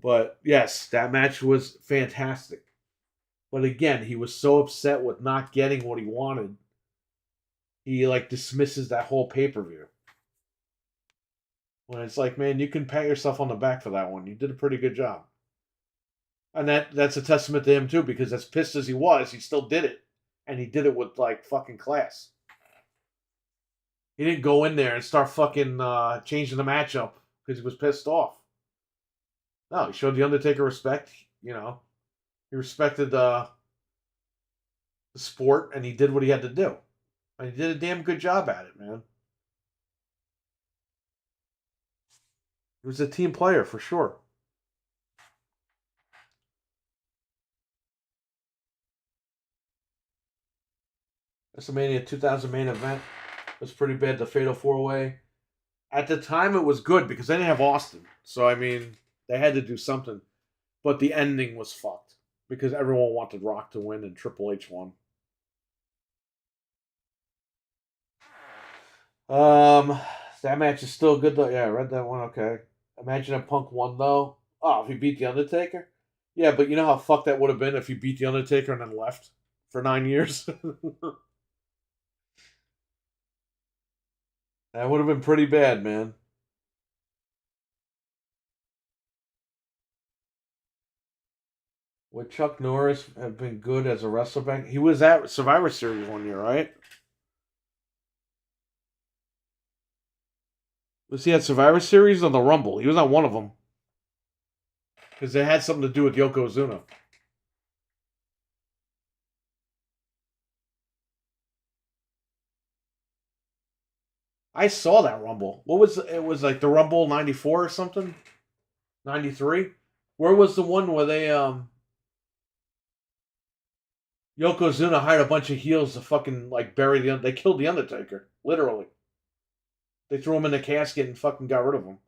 But yes, that match was fantastic. But again, he was so upset with not getting what he wanted. He like dismisses that whole pay-per-view. When it's like, man, you can pat yourself on the back for that one. You did a pretty good job. And that's a testament to him too, because as pissed as he was, he still did it. And he did it with like fucking class. He didn't go in there and start fucking changing the matchup because he was pissed off. No, he showed the Undertaker respect, He respected the sport, and he did what he had to do. And he did a damn good job at it, man. He was a team player, for sure. WrestleMania 2000 main event was pretty bad. The Fatal 4-Way. At the time, it was good because they didn't have Austin. So, I mean, they had to do something. But the ending was fucked because everyone wanted Rock to win and Triple H won. That match is still good though. Yeah, I read that one. Okay. Imagine if Punk won though. Oh, if he beat the Undertaker. Yeah, but you know how fucked that would have been if he beat the Undertaker and then left for 9 years. That would have been pretty bad, man. Would Chuck Norris have been good as a wrestler back? He was at Survivor Series one year, right? Was he at Survivor Series or the Rumble? He was on one of them. Because it had something to do with Yokozuna. I saw that Rumble. What was it? Was like the Rumble 94 or something? 93? Where was the one where they Yokozuna hired a bunch of heels to fucking like bury they killed the Undertaker, literally. They threw him in the casket and fucking got rid of him.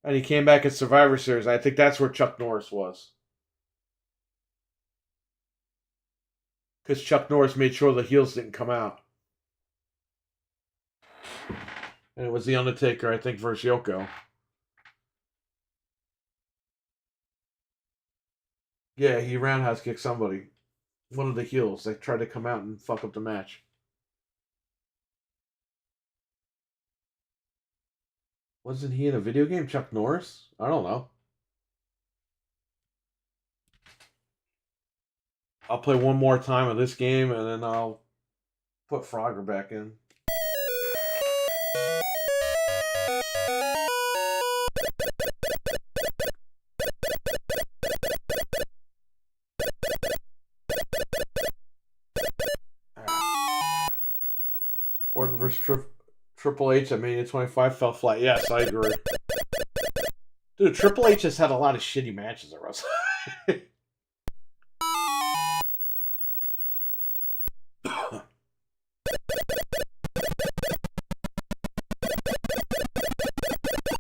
And he came back at Survivor Series. I think that's where Chuck Norris was. Because Chuck Norris made sure the heels didn't come out. And it was the Undertaker, I think, versus Yoko. Yeah, he roundhouse kicked somebody. One of the heels. They tried to come out and fuck up the match. Wasn't he in a video game, Chuck Norris? I don't know. I'll play one more time of this game, and then I'll put Frogger back in. Orton versus Triple H at Mania 25 fell flat. Yes, I agree. Dude, Triple H has had a lot of shitty matches at WrestleMania.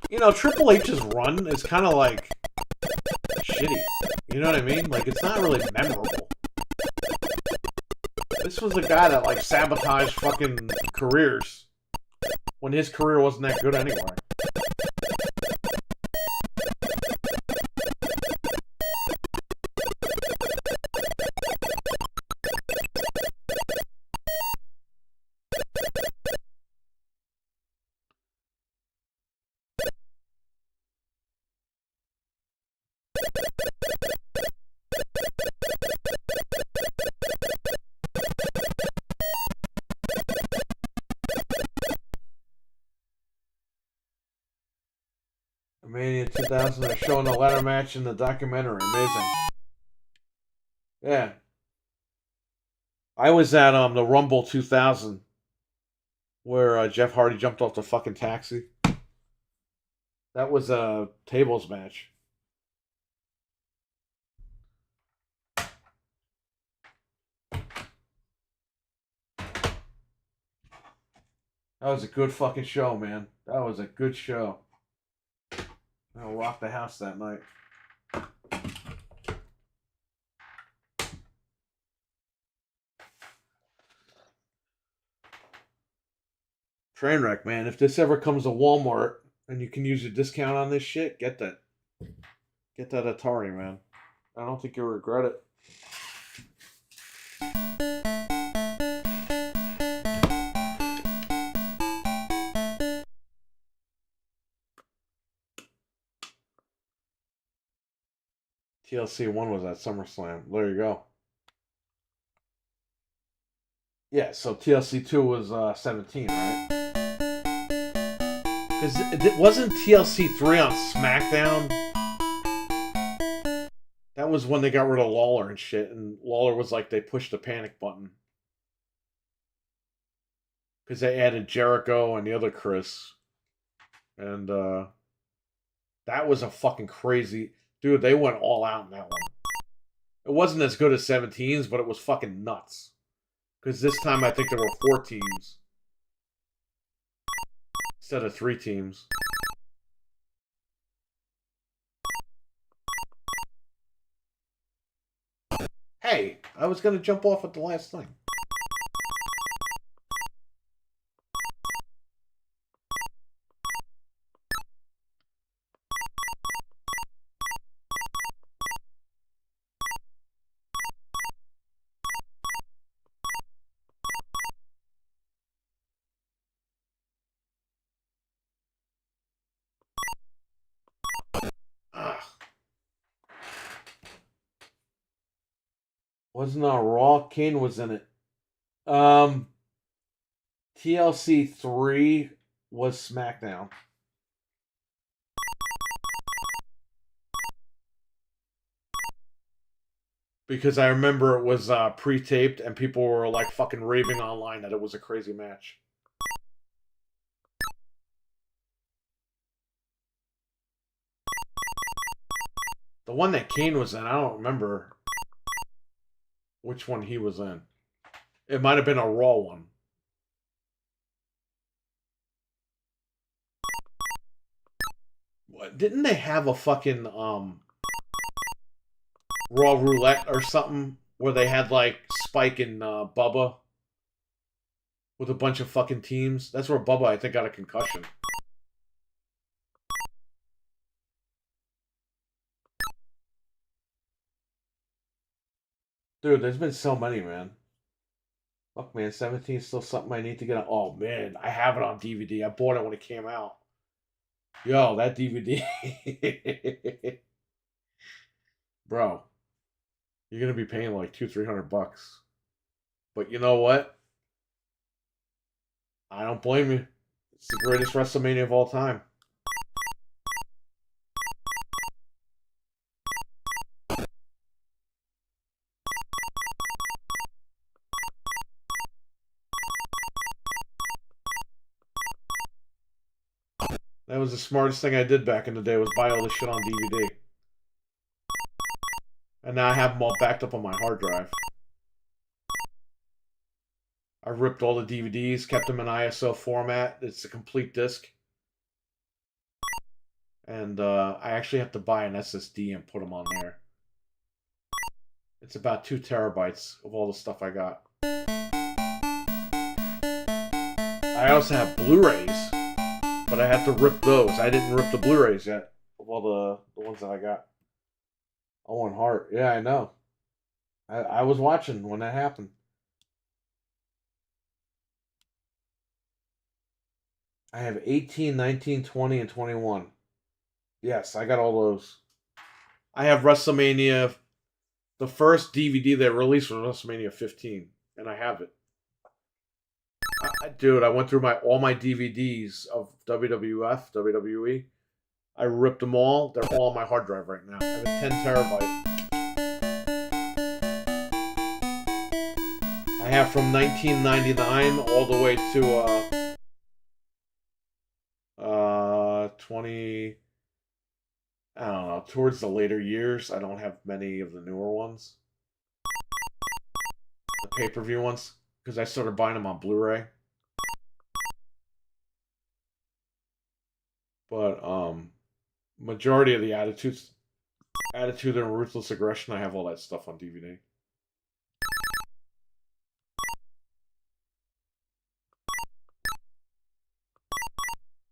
You know, Triple H's run is kind of like shitty. You know what I mean? Like, it's not really memorable. This was a guy that, like, sabotaged fucking careers when his career wasn't that good anyway. Mania 2000, they're showing the ladder match in the documentary. Amazing. Yeah. I was at the Rumble 2000 where Jeff Hardy jumped off the fucking taxi. That was a tables match. That was a good fucking show, man. That was a good show. I rocked the house that night. Trainwreck, man. If this ever comes to Walmart and you can use a discount on this shit, get that. Get that Atari, man. I don't think you'll regret it. TLC 1 was at SummerSlam. There you go. Yeah, so TLC 2 was 17, right? Because it wasn't TLC 3 on SmackDown. That was when they got rid of Lawler and shit, and Lawler was like, they pushed the panic button. Because they added Jericho and the other Chris. And that was a fucking crazy... Dude, they went all out in that one. It wasn't as good as 17s, but it was fucking nuts. Because this time I think there were 4 teams. Instead of 3 teams. Hey, I was going to jump off at the last thing. Wasn't on Raw. Kane was in it. TLC 3 was SmackDown. Because I remember it was pre-taped and people were like fucking raving online that it was a crazy match. The one that Kane was in, I don't remember which one he was in. It might have been a Raw one. What, didn't they have a fucking Raw Roulette or something where they had like Spike and Bubba with a bunch of fucking teams? That's where Bubba, I think, got a concussion. Dude, there's been so many, man. Fuck, man, 17 is still something I need to get on. Oh, man, I have it on DVD. I bought it when it came out. Yo, that DVD. Bro, you're going to be paying like $200-300. But you know what? I don't blame you. It's the greatest WrestleMania of all time. That was the smartest thing I did back in the day, was buy all this shit on DVD. And now I have them all backed up on my hard drive. I ripped all the DVDs, kept them in ISO format. It's a complete disc. And I actually have to buy an SSD and put them on there. It's about 2 terabytes of all the stuff I got. I also have Blu-rays, but I have to rip those. I didn't rip the Blu-rays yet of all the ones that I got. Owen Hart. Yeah, I know. I was watching when that happened. I have 18, 19, 20, and 21. Yes, I got all those. I have WrestleMania. The first DVD they released was WrestleMania 15, and I have it. Dude, I went through all my DVDs of WWF, WWE. I ripped them all. They're all on my hard drive right now. I have a 10 terabyte. I have from 1999 all the way to 20. I don't know, towards the later years. I don't have many of the newer ones. The pay-per-view ones. Because I started buying them on Blu-ray. But, majority of the Attitude and Ruthless Aggression, I have all that stuff on DVD.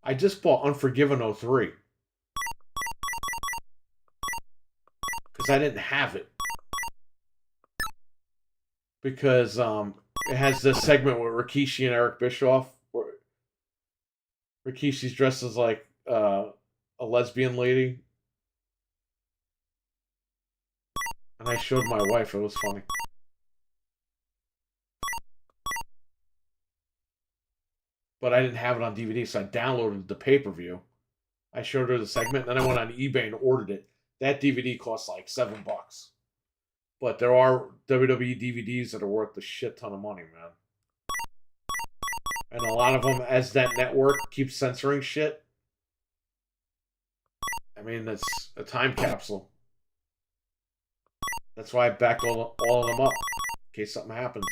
I just bought Unforgiven 03. Because I didn't have it. Because it has this segment with Rikishi and Eric Bischoff, where Rikishi's dressed as like a lesbian lady. And I showed my wife. It was funny. But I didn't have it on DVD, so I downloaded the pay-per-view. I showed her the segment, then I went on eBay and ordered it. That DVD costs like $7. But there are WWE DVDs that are worth a shit ton of money, man. And a lot of them, as that network keeps censoring shit, I mean, it's a time capsule. That's why I backed all of them up, in case something happens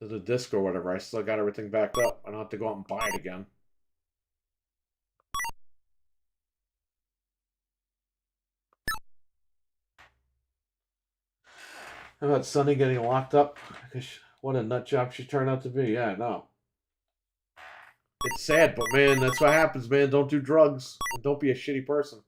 to the disc or whatever. I still got everything backed up. I don't have to go out and buy it again. How about Sunny getting locked up? What a nut job she turned out to be. Yeah, I know. It's sad, but man, that's what happens, man. Don't do drugs. And don't be a shitty person.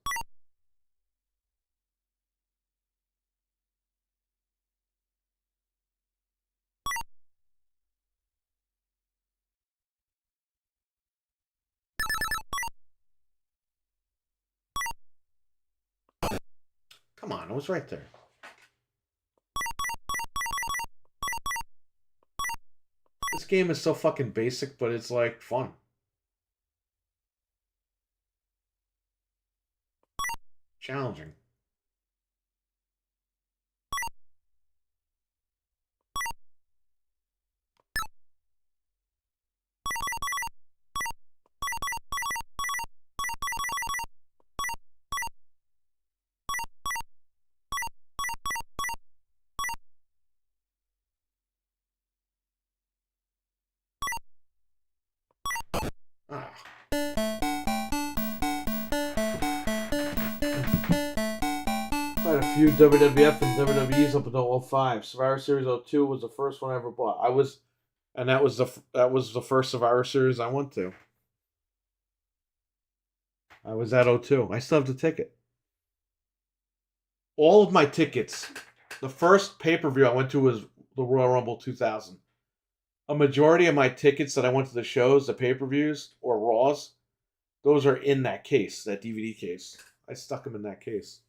Come on, it was right there. This game is so fucking basic, but it's like fun. Challenging. Quite a few WWF and WWEs up until 05. Survivor Series 02 was the first one I ever bought. That was the first Survivor Series I went to. I was at 02. I still have the ticket. All of my tickets. The first pay-per-view I went to was the Royal Rumble 2000. A majority of my tickets that I went to the shows, the pay-per-views, or Raws, those are in that case, that DVD case. I stuck them in that case.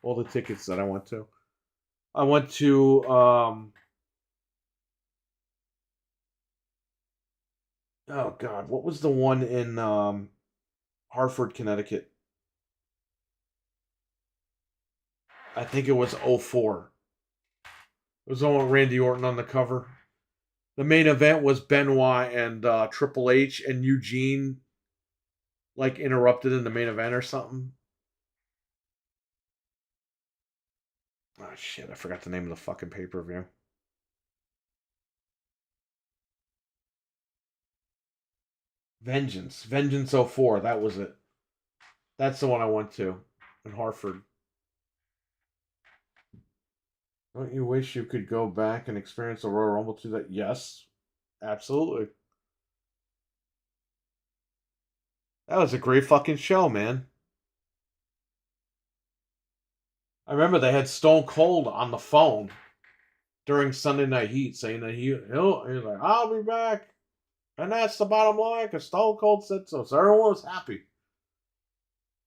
All the tickets that I went to. I went to, oh God, what was the one in Hartford, Connecticut? I think it was 04. It was the one with Randy Orton on the cover. The main event was Benoit and Triple H, and Eugene like interrupted in the main event or something. Oh shit, I forgot the name of the fucking pay-per-view. Vengeance 04, that was it. That's the one I went to in Hartford. Don't you wish you could go back and experience the Royal Rumble to that? Yes, absolutely. That was a great fucking show, man. I remember they had Stone Cold on the phone during Sunday Night Heat saying that he's like, I'll be back. And that's the bottom line, because Stone Cold said so. So everyone was happy.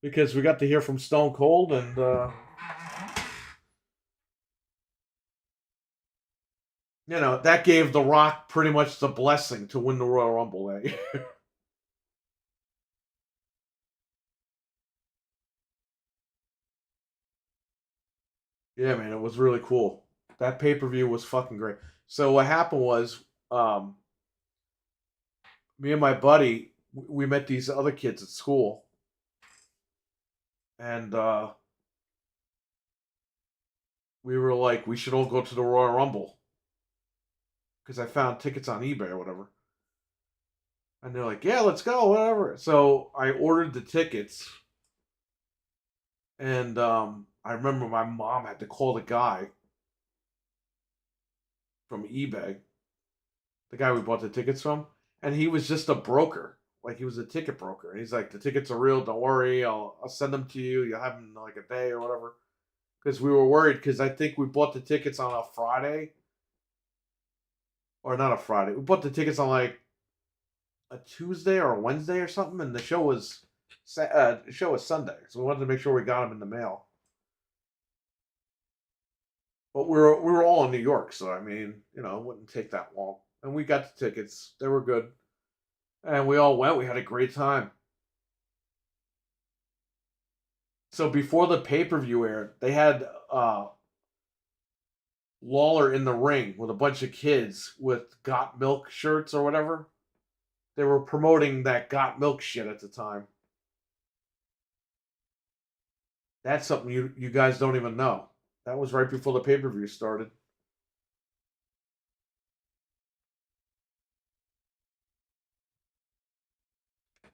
Because we got to hear from Stone Cold, and you know, that gave The Rock pretty much the blessing to win the Royal Rumble that year. Yeah, man, it was really cool. That pay-per-view was fucking great. So what happened was, me and my buddy, we met these other kids at school, and we were like, we should all go to the Royal Rumble, because I found tickets on eBay or whatever. And they're like, yeah, let's go, whatever. So I ordered the tickets, and I remember my mom had to call the guy from eBay, the guy we bought the tickets from, and he was just a broker. Like, he was a ticket broker. And he's like, the tickets are real, don't worry, I'll send them to you. You'll have them in like a day or whatever. Because we were worried, because I think we bought the tickets on a Friday. Or not a Friday. We bought the tickets on like a Tuesday or a Wednesday or something, and the show was Sunday. So we wanted to make sure we got them in the mail. But we were all in New York, so I mean, you know, it wouldn't take that long. And we got the tickets. They were good. And we all went. We had a great time. So before the pay-per-view aired, they had Lawler in the ring with a bunch of kids with Got Milk shirts or whatever. They were promoting that Got Milk shit at the time. That's something you guys don't even know. That was right before the pay-per-view started.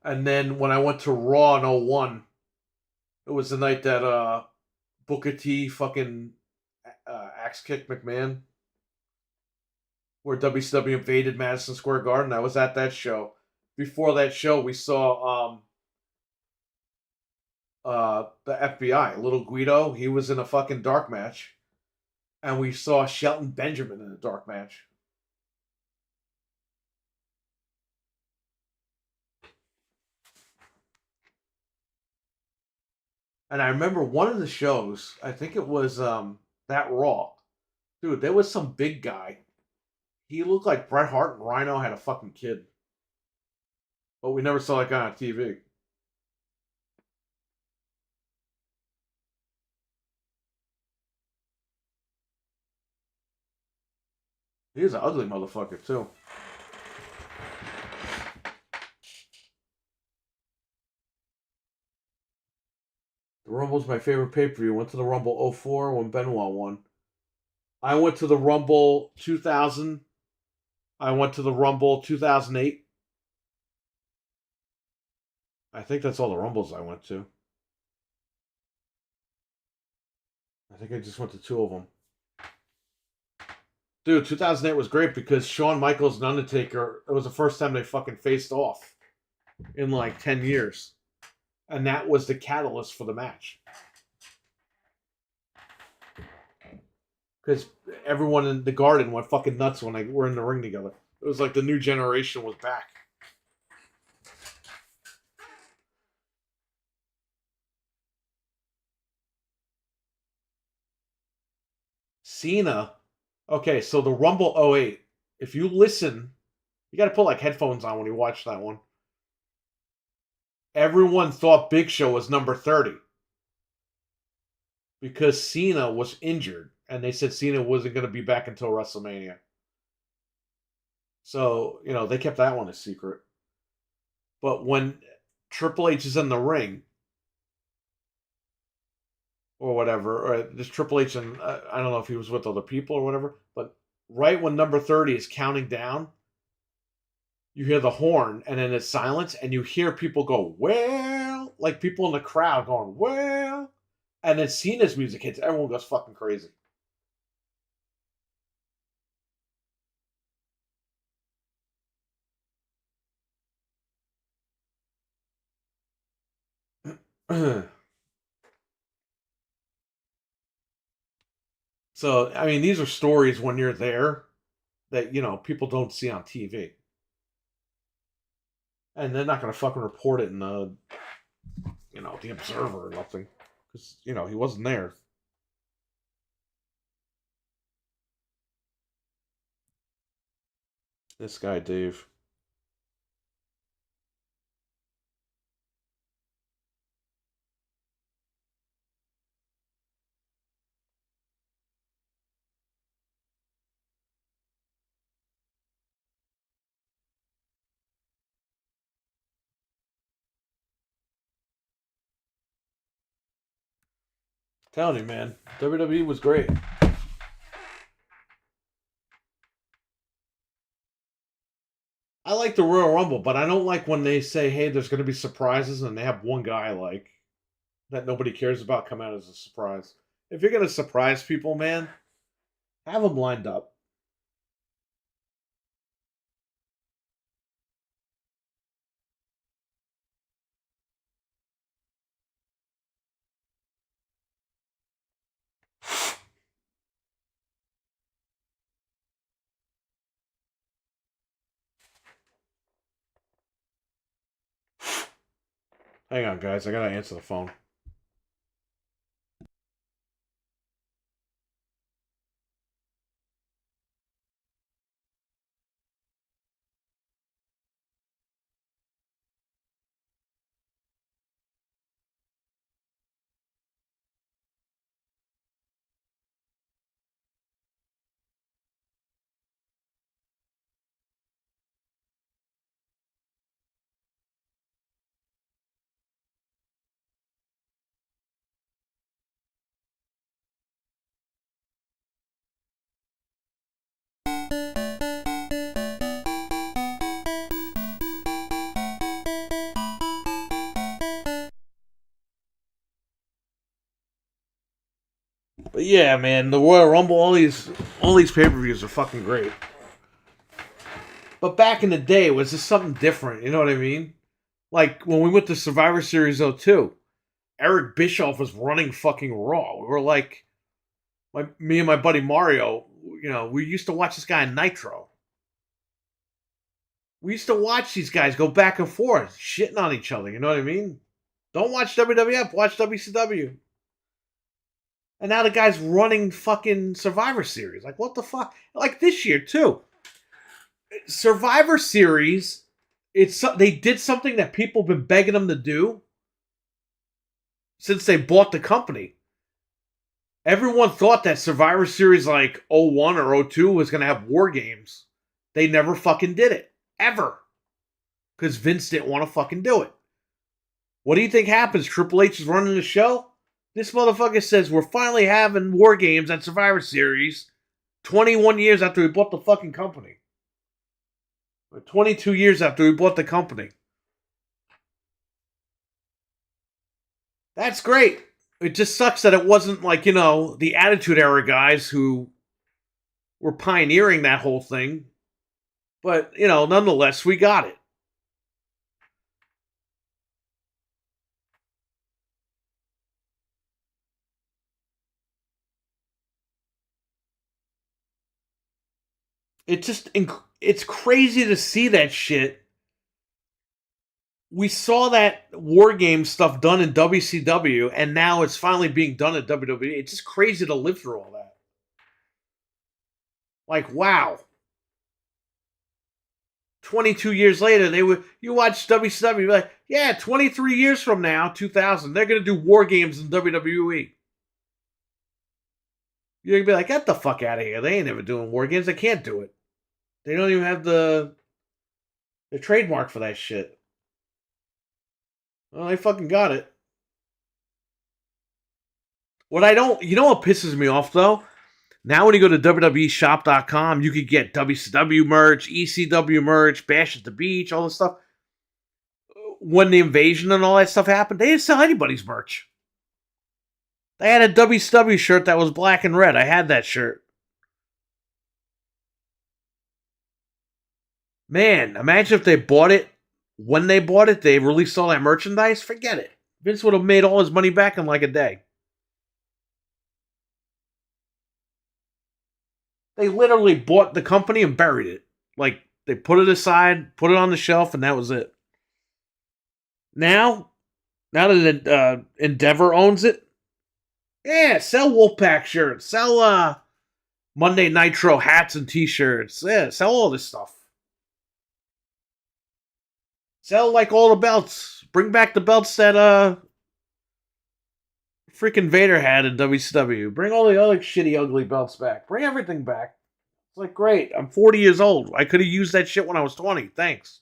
And then when I went to Raw in 01, it was the night that Booker T fucking axe kicked McMahon, where WCW invaded Madison Square Garden. I was at that show. Before that show, we saw the FBI, Little Guido. He was in a fucking dark match. And we saw Shelton Benjamin in a dark match. And I remember one of the shows, I think it was that Raw. Dude, there was some big guy. He looked like Bret Hart and Rhino had a fucking kid. But we never saw that guy on TV. He was an ugly motherfucker, too. The Rumble's my favorite pay-per-view. Went to the Rumble 04 when Benoit won. I went to the Rumble 2000. I went to the Rumble 2008. I think that's all the Rumbles I went to. I think I just went to 2 of them. Dude, 2008 was great because Shawn Michaels and Undertaker, it was the first time they fucking faced off in like 10 years. And that was the catalyst for the match. Because everyone in the Garden went fucking nuts when they were in the ring together. It was like the new generation was back. Cena. Okay, so the Rumble 08. If you listen, you got to put like headphones on when you watch that one. Everyone thought Big Show was number 30 because Cena was injured, and they said Cena wasn't going to be back until WrestleMania. So, they kept that one a secret. But when Triple H is in the ring, or whatever, or this Triple H, and I don't know if he was with other people or whatever, but right when number 30 is counting down, you hear the horn, and then it's silence, and you hear people go, well, like people in the crowd going, well, and then Cena's music hits, everyone goes fucking crazy. So, I mean, these are stories when you're there that, people don't see on TV. And they're not going to fucking report it in the Observer or nothing. Because, he wasn't there. This guy, Dave. Telling you, man. WWE was great. I like the Royal Rumble, but I don't like when they say, hey, there's going to be surprises, and they have one guy, like, that nobody cares about come out as a surprise. If you're going to surprise people, man, have them lined up. Hang on, guys. I got to answer the phone. But yeah, man, the Royal Rumble, all these pay-per-views are fucking great. But back in the day, it was just something different. You know what I mean? Like when we went to Survivor Series 02, Eric Bischoff was running fucking Raw. We were like, me and my buddy Mario, we used to watch this guy on Nitro. We used to watch these guys go back and forth, shitting on each other. You know what I mean? Don't watch WWF, watch WCW. And now the guy's running fucking Survivor Series. Like, what the fuck? Like this year, too. Survivor Series, they did something that people have been begging them to do since they bought the company. Everyone thought that Survivor Series like 01 or 02 was going to have war games. They never fucking did it. Ever. Because Vince didn't want to fucking do it. What do you think happens? Triple H is running the show? This motherfucker says we're finally having war games at Survivor Series 21 years after we bought the fucking company. Or 22 years after we bought the company. That's great. It just sucks that it wasn't like, the Attitude Era guys who were pioneering that whole thing. But, nonetheless, we got it. It's crazy to see that shit. We saw that War Game stuff done in WCW, and now it's finally being done at WWE. It's just crazy to live through all that. Like, wow. 22 years later, you watch WCW, you're like, yeah, 23 years from now, 2000, they're going to do War Games in WWE. You're going to be like, get the fuck out of here. They ain't ever doing War Games. They can't do it. They don't even have the trademark for that shit. Well, they fucking got it. What pisses me off though? Now when you go to WWEshop.com, you could get WCW merch, ECW merch, Bash at the Beach, all this stuff. When the invasion and all that stuff happened, they didn't sell anybody's merch. They had a WCW shirt that was black and red. I had that shirt. Man, imagine if they bought it. When they bought it, they released all that merchandise. Forget it. Vince would have made all his money back in like a day. They literally bought the company and buried it. Like, they put it aside, put it on the shelf, and that was it. Now that Endeavor owns it, yeah, sell Wolfpack shirts, sell Monday Nitro hats and t-shirts, yeah, sell all this stuff. Sell like all the belts. Bring back the belts that freaking Vader had in WCW. Bring all the other shitty, ugly belts back. Bring everything back. It's like, great. I'm 40 years old. I could have used that shit when I was 20. Thanks.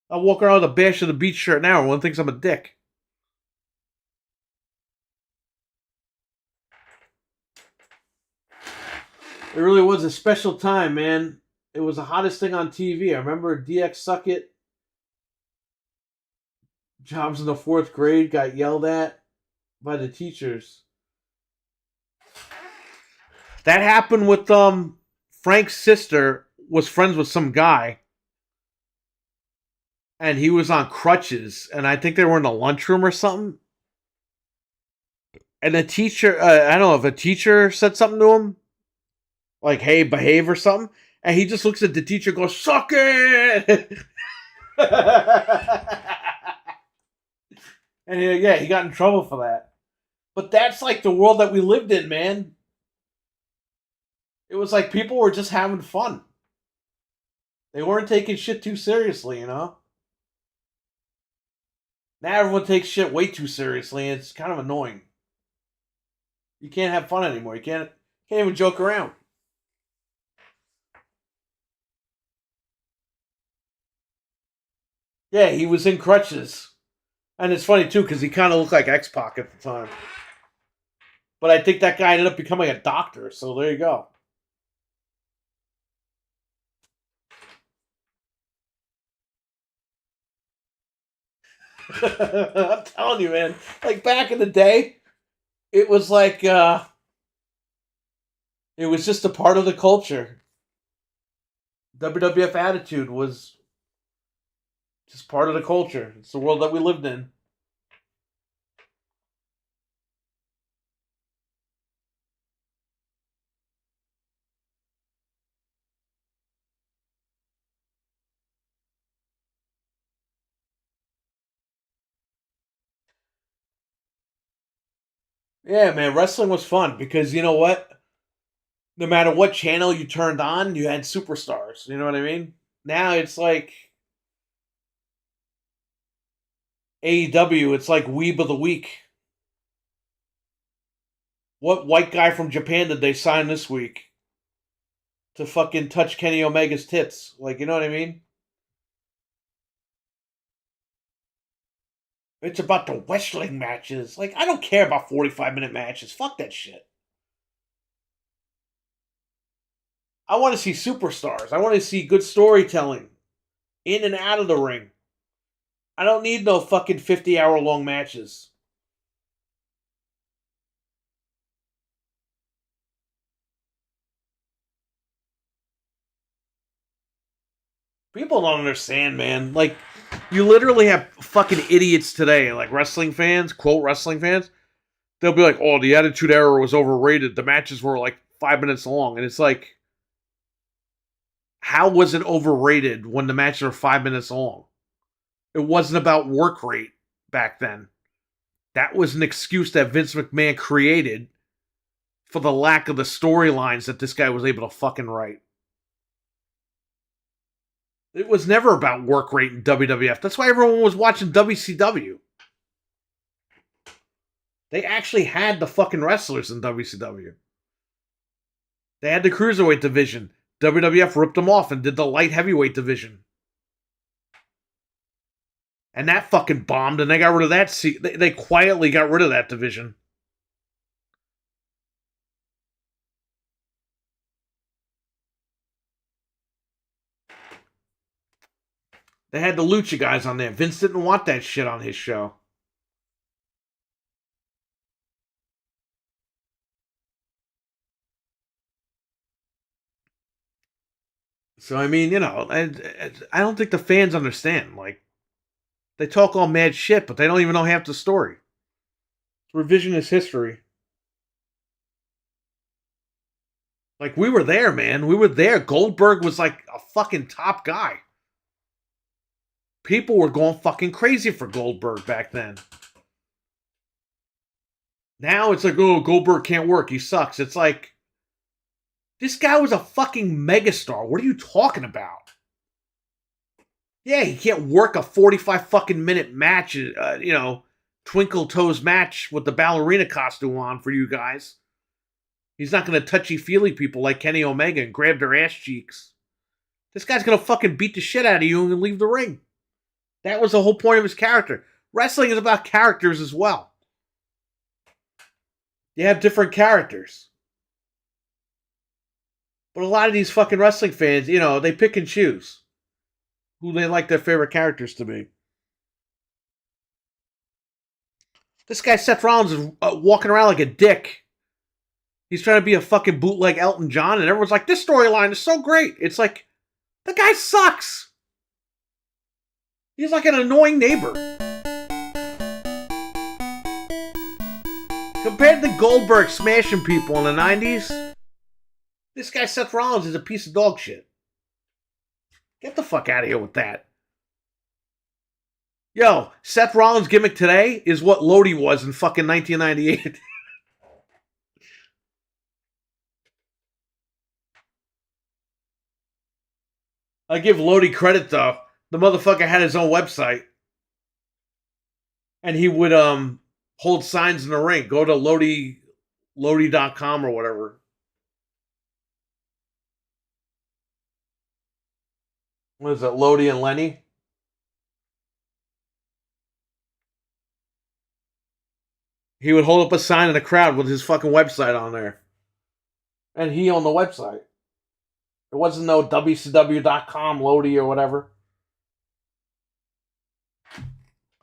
I'll walk around with a Bash of the Beach shirt now. Everyone thinks I'm a dick. It really was a special time, man. It was the hottest thing on TV. I remember DX Suckett. Jobs in the 4th grade got yelled at by the teachers. That happened with Frank's sister was friends with some guy. And he was on crutches. And I think they were in the lunchroom or something. And the teacher, I don't know if a teacher said something to him. Like, hey, behave or something. And he just looks at the teacher and goes, suck it! And he got in trouble for that. But that's like the world that we lived in, man. It was like people were just having fun. They weren't taking shit too seriously, Now everyone takes shit way too seriously, and it's kind of annoying. You can't have fun anymore. You can't even joke around. Yeah, he was in crutches. And it's funny, too, because he kind of looked like X-Pac at the time. But I think that guy ended up becoming a doctor, so there you go. I'm telling you, man. Like, back in the day, it was like, it was just a part of the culture. WWF Attitude was just part of the culture. It's the world that we lived in. Yeah, man, wrestling was fun because you know what? No matter what channel you turned on, you had superstars. You know what I mean? Now it's like AEW, it's like Weeb of the Week. What white guy from Japan did they sign this week to fucking touch Kenny Omega's tits? Like, you know what I mean? It's about the wrestling matches. Like, I don't care about 45-minute matches. Fuck that shit. I want to see superstars. I want to see good storytelling in and out of the ring. I don't need no fucking 50-hour long matches. People don't understand, man. Like, you literally have fucking idiots today, like wrestling fans, quote wrestling fans. They'll be like, "Oh, the Attitude Era was overrated. The matches were like 5 minutes long," and it's like, how was it overrated when the matches are 5 minutes long? It wasn't about work rate back then. That was an excuse that Vince McMahon created for the lack of the storylines that this guy was able to fucking write. It was never about work rate in WWF. That's why everyone was watching WCW. They actually had the fucking wrestlers in WCW. They had the cruiserweight division. WWF ripped them off and did the light heavyweight division. And that fucking bombed, and they got rid of that. They quietly got rid of that division. They had the Lucha guys on there. Vince didn't want that shit on his show. So, I mean, I don't think the fans understand. Like, they talk all mad shit, but they don't even know half the story. It's revisionist history. Like, we were there, man. We were there. Goldberg was like a fucking top guy. People were going fucking crazy for Goldberg back then. Now it's like, oh, Goldberg can't work. He sucks. It's like, this guy was a fucking megastar. What are you talking about? Yeah, he can't work a 45 fucking minute match, twinkle toes match with the ballerina costume on for you guys. He's not going to touchy-feely people like Kenny Omega and grab their ass cheeks. This guy's going to fucking beat the shit out of you and leave the ring. That was the whole point of his character. Wrestling is about characters as well. You have different characters. But a lot of these fucking wrestling fans, they pick and choose who they like their favorite characters to be. This guy, Seth Rollins, is walking around like a dick. He's trying to be a fucking bootleg Elton John, and everyone's like, this storyline is so great. It's like, the guy sucks. He's like an annoying neighbor. Compared to Goldberg smashing people in the 90s, this guy Seth Rollins is a piece of dog shit. Get the fuck out of here with that. Yo, Seth Rollins' gimmick today is what Lodi was in fucking 1998. I give Lodi credit though. The motherfucker had his own website. And he would hold signs in the ring. Go to Lodi.com or whatever. What is it, Lodi and Lenny? He would hold up a sign in the crowd with his fucking website on there. And he owned the website. It wasn't no WCW.com Lodi or whatever.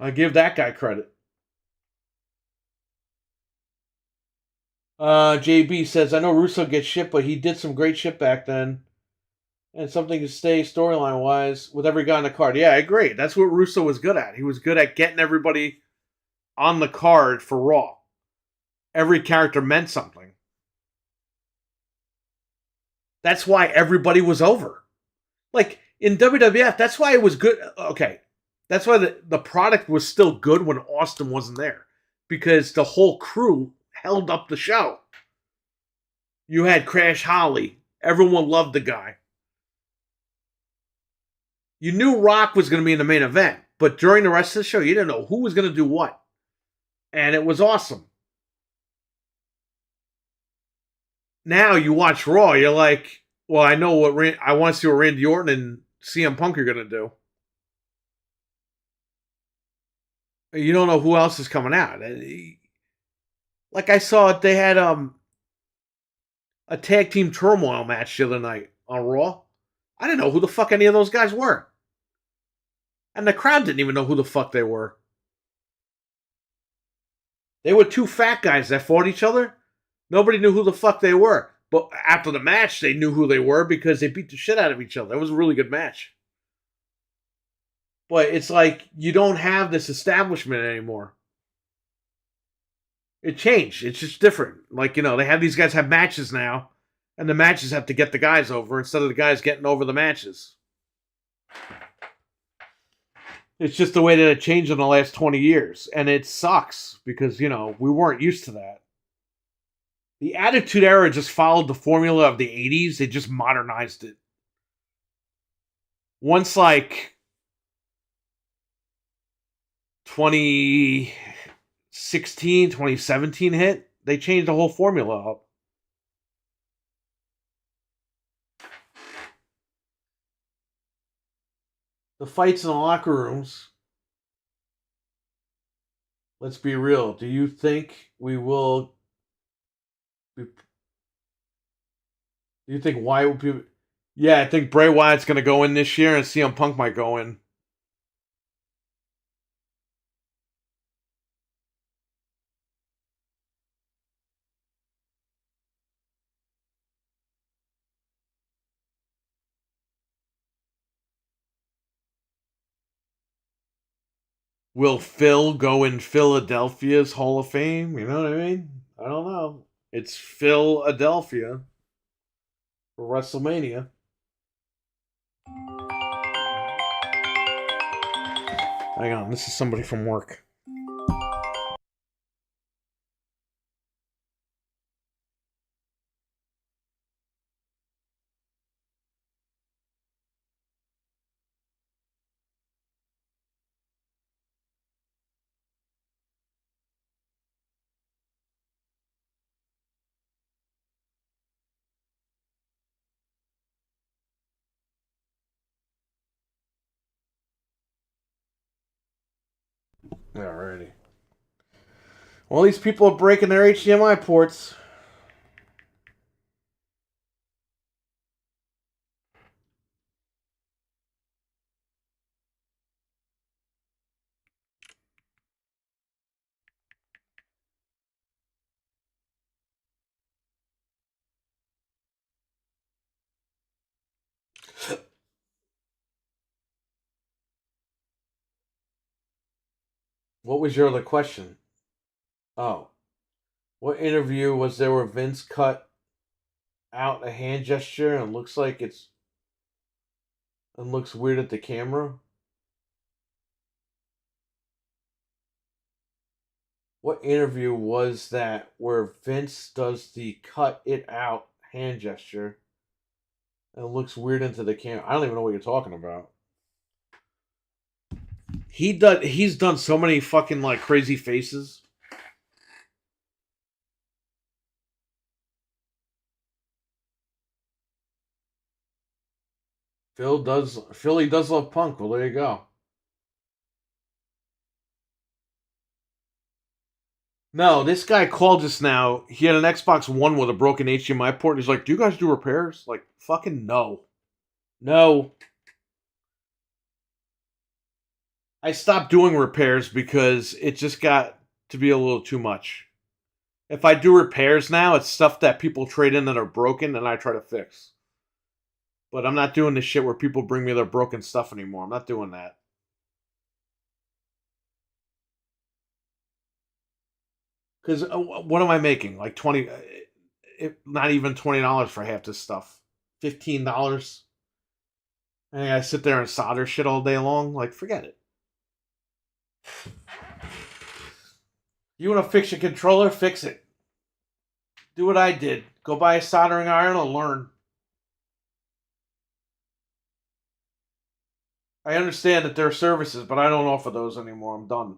I give that guy credit. JB says, I know Russo gets shit, but he did some great shit back then. And something to stay storyline-wise with every guy on the card. Yeah, I agree. That's what Russo was good at. He was good at getting everybody on the card for Raw. Every character meant something. That's why everybody was over. Like, in WWF, that's why it was good. Okay, that's why the product was still good when Austin wasn't there. Because the whole crew held up the show. You had Crash Holly. Everyone loved the guy. You knew Rock was going to be in the main event. But during the rest of the show, you didn't know who was going to do what. And it was awesome. Now you watch Raw, you're like, well, I know I want to see what Randy Orton and CM Punk are going to do. You don't know who else is coming out. Like I saw, they had a tag team turmoil match the other night on Raw. I didn't know who the fuck any of those guys were. And the crowd didn't even know who the fuck they were. They were two fat guys that fought each other. Nobody knew who the fuck they were. But after the match, they knew who they were because they beat the shit out of each other. It was a really good match. But it's like, you don't have this establishment anymore. It changed. It's just different. Like, they have these guys have matches now, and the matches have to get the guys over instead of the guys getting over the matches. It's just the way that it changed in the last 20 years. And it sucks because, we weren't used to that. The Attitude Era just followed the formula of the 80s. They just modernized it. Once, 2016, 2017 hit, they changed the whole formula up. The fights in the locker rooms. Let's be real. Do you think we will... Do you think Wyatt will be... Yeah, I think Bray Wyatt's going to go in this year and CM Punk might go in. Will Phil go in Philadelphia's Hall of Fame? You know what I mean? I don't know. It's Philadelphia for WrestleMania. Hang on, this is somebody from work. Alrighty. Well, these people are breaking their HDMI ports. What was your other question? Oh. What interview was there where Vince cut out a hand gesture and looks like it's... and looks weird at the camera? What interview was that where Vince does the cut it out hand gesture and looks weird into the camera? I don't even know what you're talking about. He's done so many fucking crazy faces. Philly does love Punk. Well, there you go. No, this guy called just now. He had an Xbox One with a broken HDMI port. And he's like, "Do you guys do repairs?" Like, fucking no. No. I stopped doing repairs because it just got to be a little too much. If I do repairs now, it's stuff that people trade in that are broken and I try to fix. But I'm not doing this shit where people bring me their broken stuff anymore. I'm not doing that. Because what am I making? Like 20, not even $20 for half this stuff. $15. And I sit there and solder shit all day long. Like, forget it. You want to fix your controller? Fix it. Do what I did. Go buy a soldering iron and learn. I understand that there are services, but I don't offer those anymore. I'm done.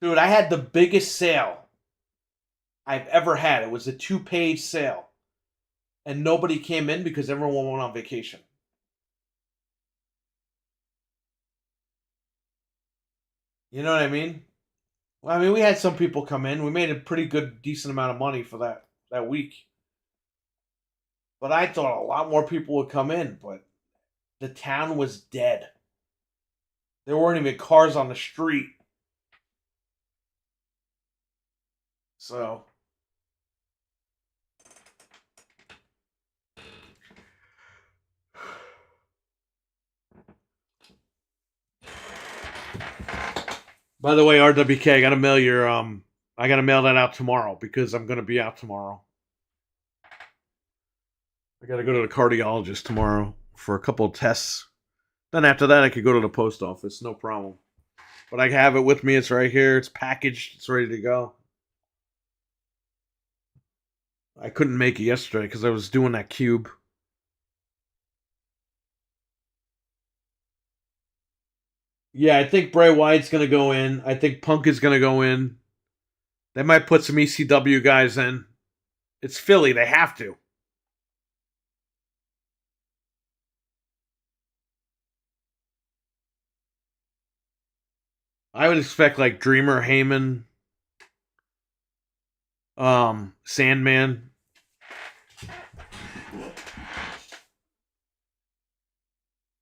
Dude, I had the biggest sale I've ever had. It was a 2-page sale. And nobody came in because everyone went on vacation. You know what I mean? Well, I mean, we had some people come in. We made a pretty good, decent amount of money for that week. But I thought a lot more people would come in. But The town was dead. There weren't even cars on the street. So. By the way, RWK, I gotta mail your I gotta mail that out tomorrow because I'm gonna be out tomorrow. I gotta go to the cardiologist tomorrow for a couple of tests. Then after that, I could go to the post office, no problem. But I have it with me. It's right here. It's packaged. It's ready to go. I couldn't make it yesterday because I was doing that cube. Yeah, I think Bray Wyatt's going to go in. I think Punk is going to go in. They might put some ECW guys in. It's Philly. They have to. I would expect like Dreamer, Heyman, Sandman.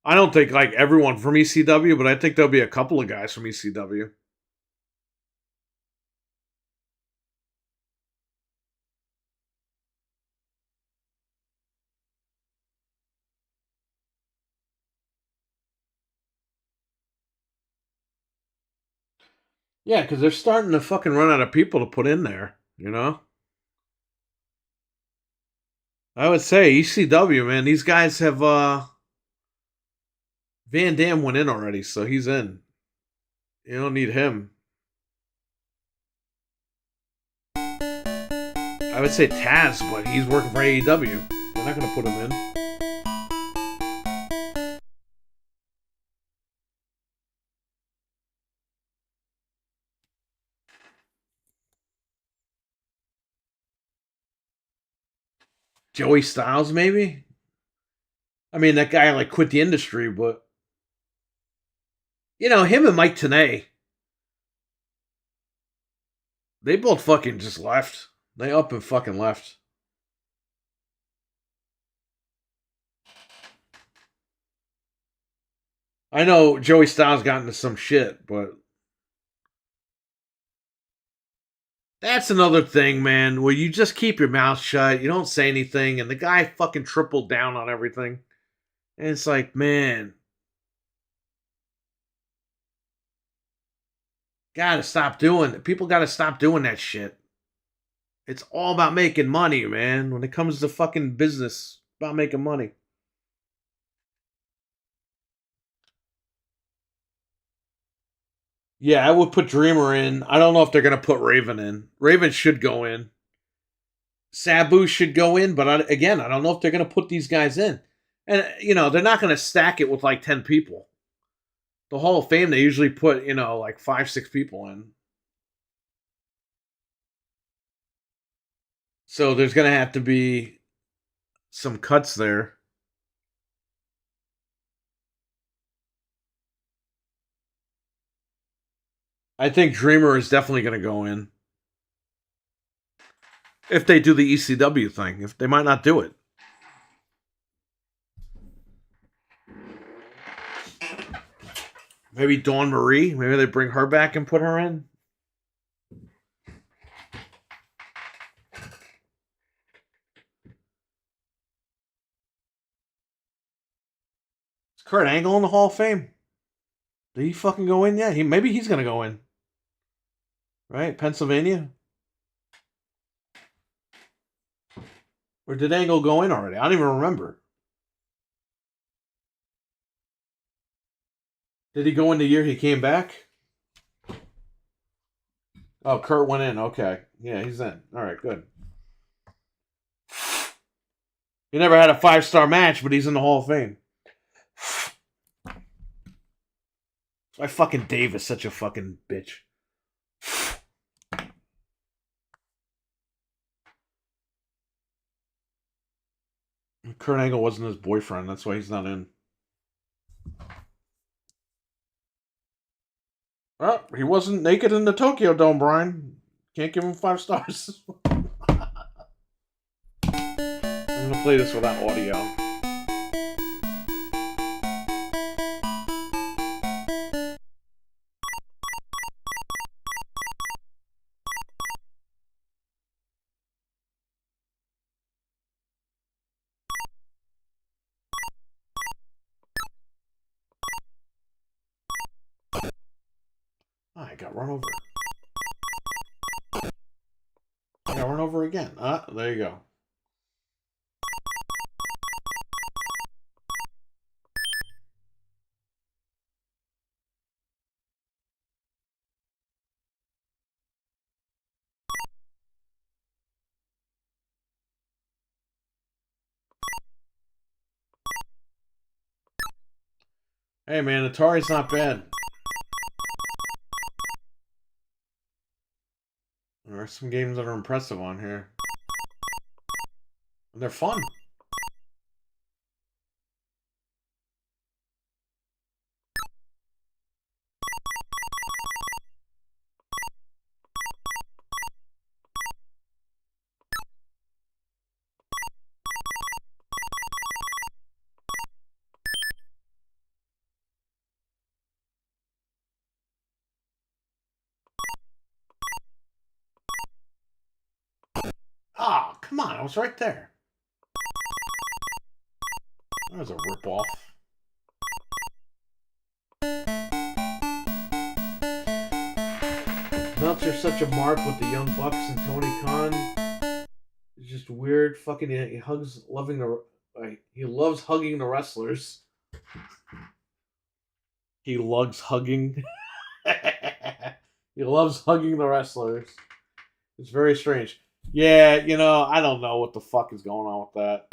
I don't think like everyone from ECW, but I think there'll be a couple of guys from ECW. Yeah, because they're starting to fucking run out of people to put in there, you know? I would say ECW, man, these guys have Van Dam went in already, so he's in. You don't need him. I would say Taz, but he's working for AEW. They're not going to put him in. Joey Styles, maybe? I mean, that guy like quit the industry, but you know, him and Mike Tenay, they both fucking just left. They up and fucking left. I know Joey Styles got into some shit, but that's another thing, man, where you just keep your mouth shut, you don't say anything, and the guy fucking tripled down on everything. And it's like, man, gotta stop doing it. People gotta stop doing that shit. It's all about making money, man. When it comes to fucking business, it's about making money. Yeah, I would put Dreamer in. I don't know if they're going to put Raven in. Raven should go in. Sabu should go in, but again, I don't know if they're going to put these guys in. And, you know, they're not going to stack it with like 10 people. The Hall of Fame, they usually put, you know, like 5, 6 people in. So there's going to have to be some cuts there. I think Dreamer is definitely going to go in. If they do the ECW thing. If they might not do it. Maybe Dawn Marie. Maybe they bring her back and put her in. Is Kurt Angle in the Hall of Fame? Did he fucking go in yet? Maybe he's gonna go in. Right? Pennsylvania? Or did Angle go in already? I don't even remember. Did he go in the year he came back? Oh, Kurt went in. Okay. Yeah, he's in. All right, good. He never had a 5-star match, but he's in the Hall of Fame. That's why fucking Dave is such a fucking bitch. Kurt Angle wasn't his boyfriend. That's why he's not in. Well, he wasn't naked in the Tokyo Dome, Brian. Can't give him 5 stars. I'm going to play this without audio. I got run over. I got run over again. Ah, there you go. Hey man, Atari's not bad. There are some games that are impressive on here. And they're fun. Ah, come on, I was right there. That was a ripoff. Meltzer's such a mark with the Young Bucks and Tony Khan. It's just weird. Fucking, he hugs, loving the. He loves hugging the wrestlers. He loves hugging. He loves hugging the wrestlers. It's very strange. Yeah, you know, I don't know what the fuck is going on with that.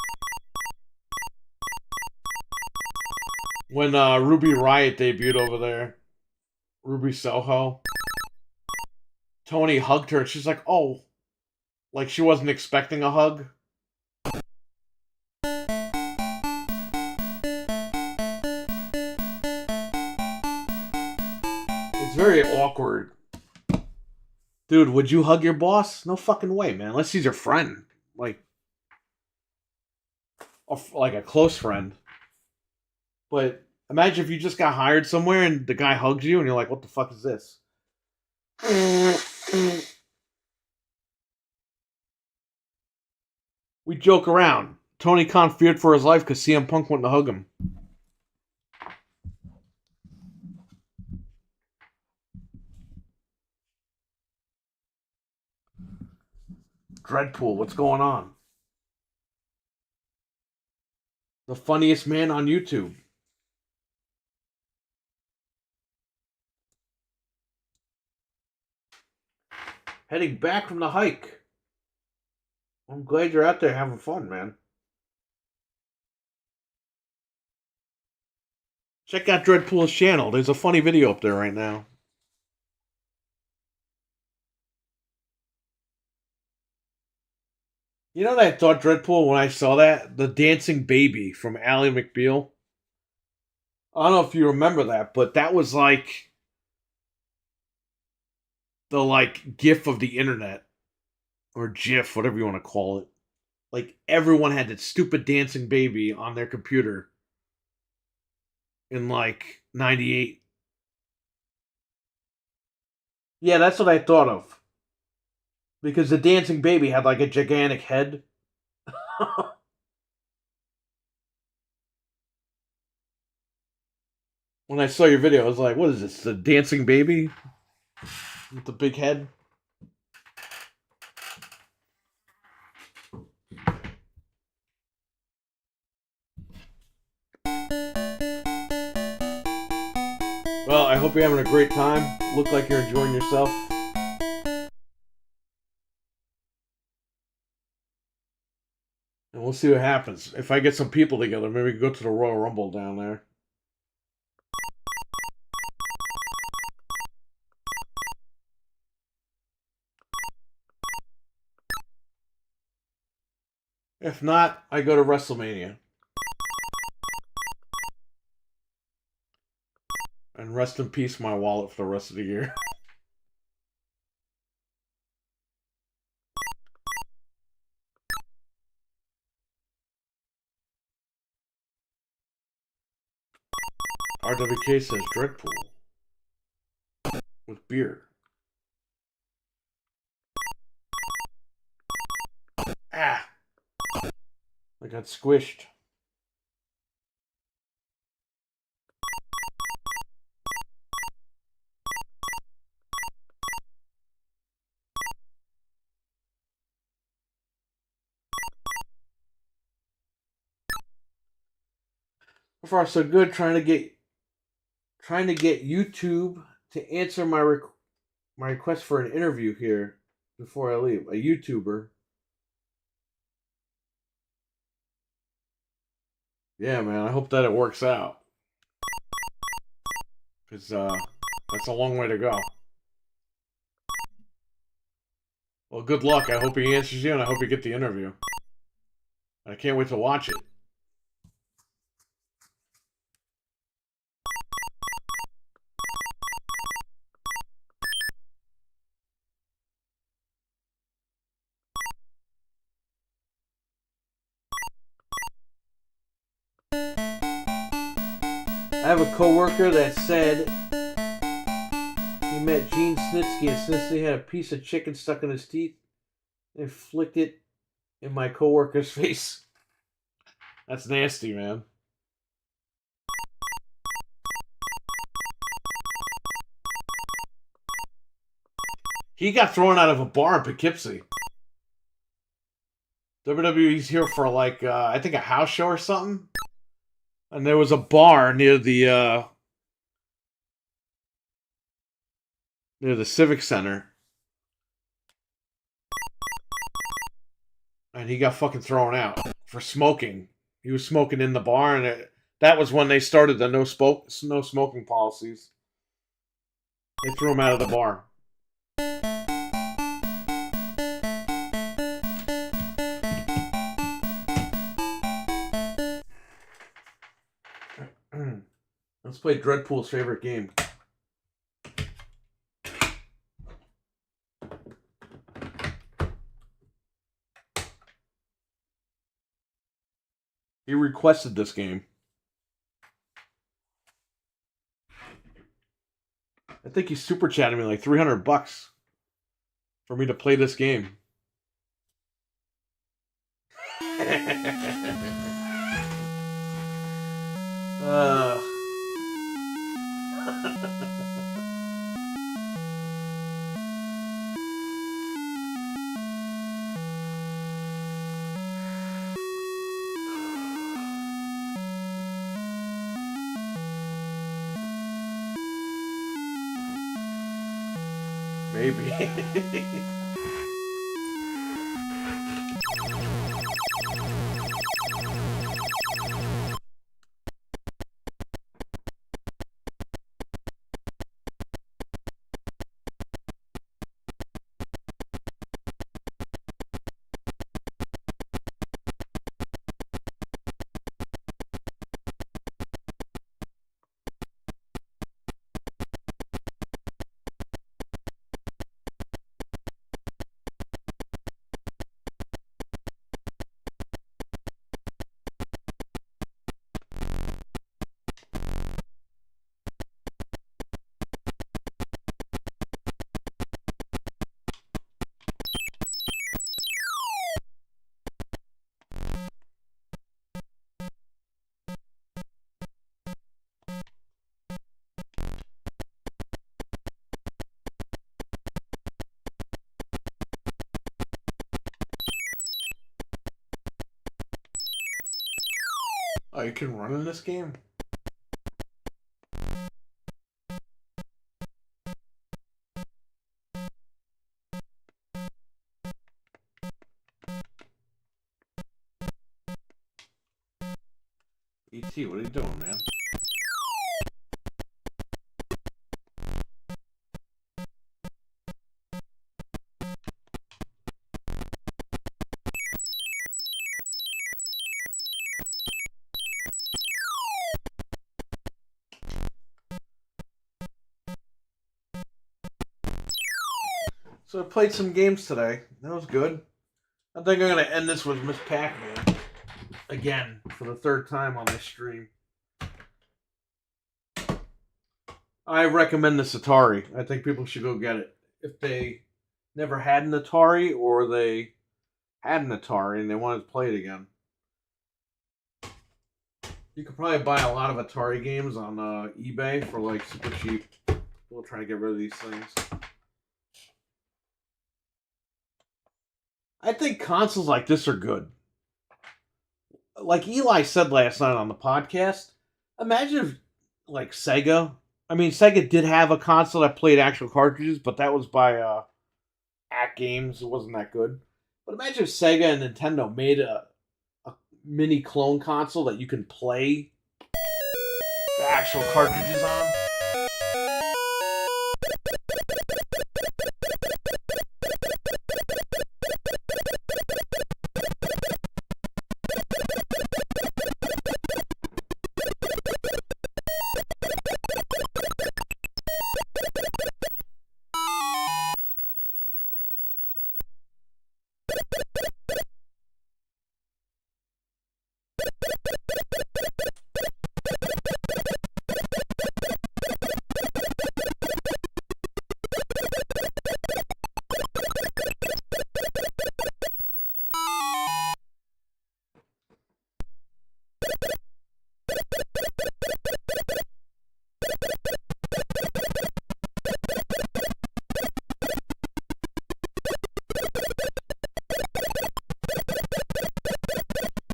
When Ruby Riott debuted over there, Ruby Soho, Tony hugged her and she's like, oh, like she wasn't expecting a hug. It's very awkward. Dude, would you hug your boss? No fucking way, man. Unless he's your friend. Like a close friend. But imagine if you just got hired somewhere and the guy hugs you and you're like, what the fuck is this? We joke around. Tony Khan feared for his life because CM Punk went to hug him. Dreadpool, what's going on? The funniest man on YouTube. Heading back from the hike. I'm glad you're out there having fun, man. Check out Dreadpool's channel. There's a funny video up there right now. You know what I thought Dreadpool when I saw that? The dancing baby from Ally McBeal. I don't know if you remember that, but that was like the GIF of the internet. Or GIF, whatever you want to call it. Like everyone had that stupid dancing baby on their computer in like 98. Yeah, that's what I thought of. Because the dancing baby had like a gigantic head. When I saw your video, I was like, what is this? The dancing baby? With the big head? Well, I hope you're having a great time. Look like you're enjoying yourself. And we'll see what happens. If I get some people together, maybe we can go to the Royal Rumble down there. If not, I go to WrestleMania. And rest in peace my wallet for the rest of the year. RWK says Dreadpool. With beer. Ah! I got squished. So far, so good. Trying to get YouTube to answer my request for an interview here before I leave. A YouTuber. Yeah, man. I hope that it works out. Because that's a long way to go. Well, good luck. I hope he answers you, and I hope you get the interview. I can't wait to watch it. I have a coworker that said he met Gene Snitsky, and Snitsky had a piece of chicken stuck in his teeth and flicked it in my coworker's face. That's nasty, man. He got thrown out of a bar in Poughkeepsie. WWE's here for like I think a house show or something, and there was a bar near the Civic Center, and he got fucking thrown out for smoking. He was smoking in the bar, and that was when they started the no smoking policies. They threw him out of the bar. Let's play Dreadpool's favorite game. He requested this game. I think he super chatted me like $300 for me to play this game. Maybe. Oh, you can run in this game? E.T., what are you doing, man? So I played some games today. That was good. I think I'm going to end this with Miss Pac-Man. Again, for the third time on this stream. I recommend this Atari. I think people should go get it. If they never had an Atari, or they had an Atari and they wanted to play it again. You could probably buy a lot of Atari games on eBay for like super cheap. We'll try to get rid of these things. I think consoles like this are good. Like Eli said last night on the podcast, Imagine if, like, Sega. I mean, Sega did have a console that played actual cartridges, but that was by At Games. It wasn't that good. But imagine if Sega and Nintendo made a mini clone console that you can play the actual cartridges on.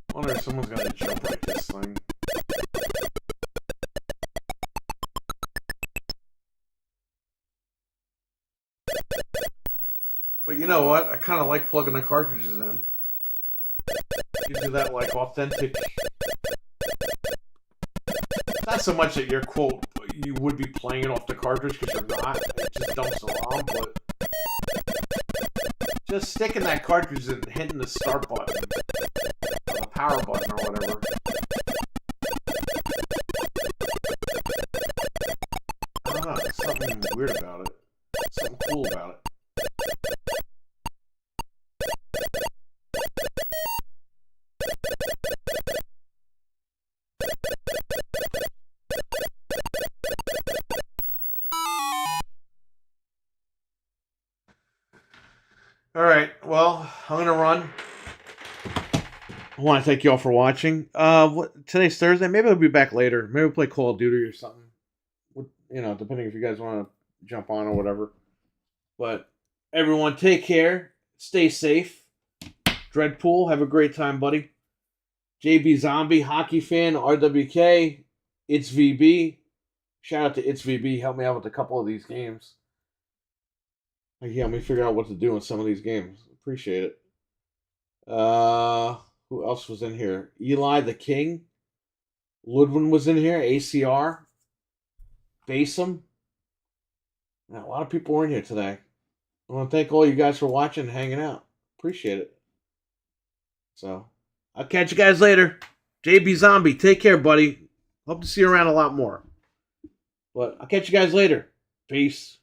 I wonder if someone's gonna jailbreak this thing. But you know what? I kind of like plugging the cartridges in. Gives you that, like, authentic... Not so much that you're, quote, you would be playing it off the cartridge, because you're not. It just dumps the ROM, but... Just sticking that cartridge and hitting the start button. Or the power button, or whatever. I don't know, there's something weird about it. Something cool about it. Alright, well, I'm gonna run. I want to thank you all for watching. Today's Thursday. Maybe I'll be back later. Maybe we'll play Call of Duty or something. You know, depending if you guys want to jump on or whatever. But everyone, take care. Stay safe. Dreadpool, have a great time, buddy. JB Zombie, hockey fan, RWK, It's VB. Shout out to It's VB. Help me out with a couple of these games. Help me figure out what to do in some of these games. Appreciate it. Who else was in here? Eli the King. Ludwin was in here. ACR. Basim. Now, a lot of people were in here today. I want to thank all you guys for watching and hanging out. Appreciate it. So, I'll catch you guys later. JB Zombie, take care, buddy. Hope to see you around a lot more. But I'll catch you guys later. Peace.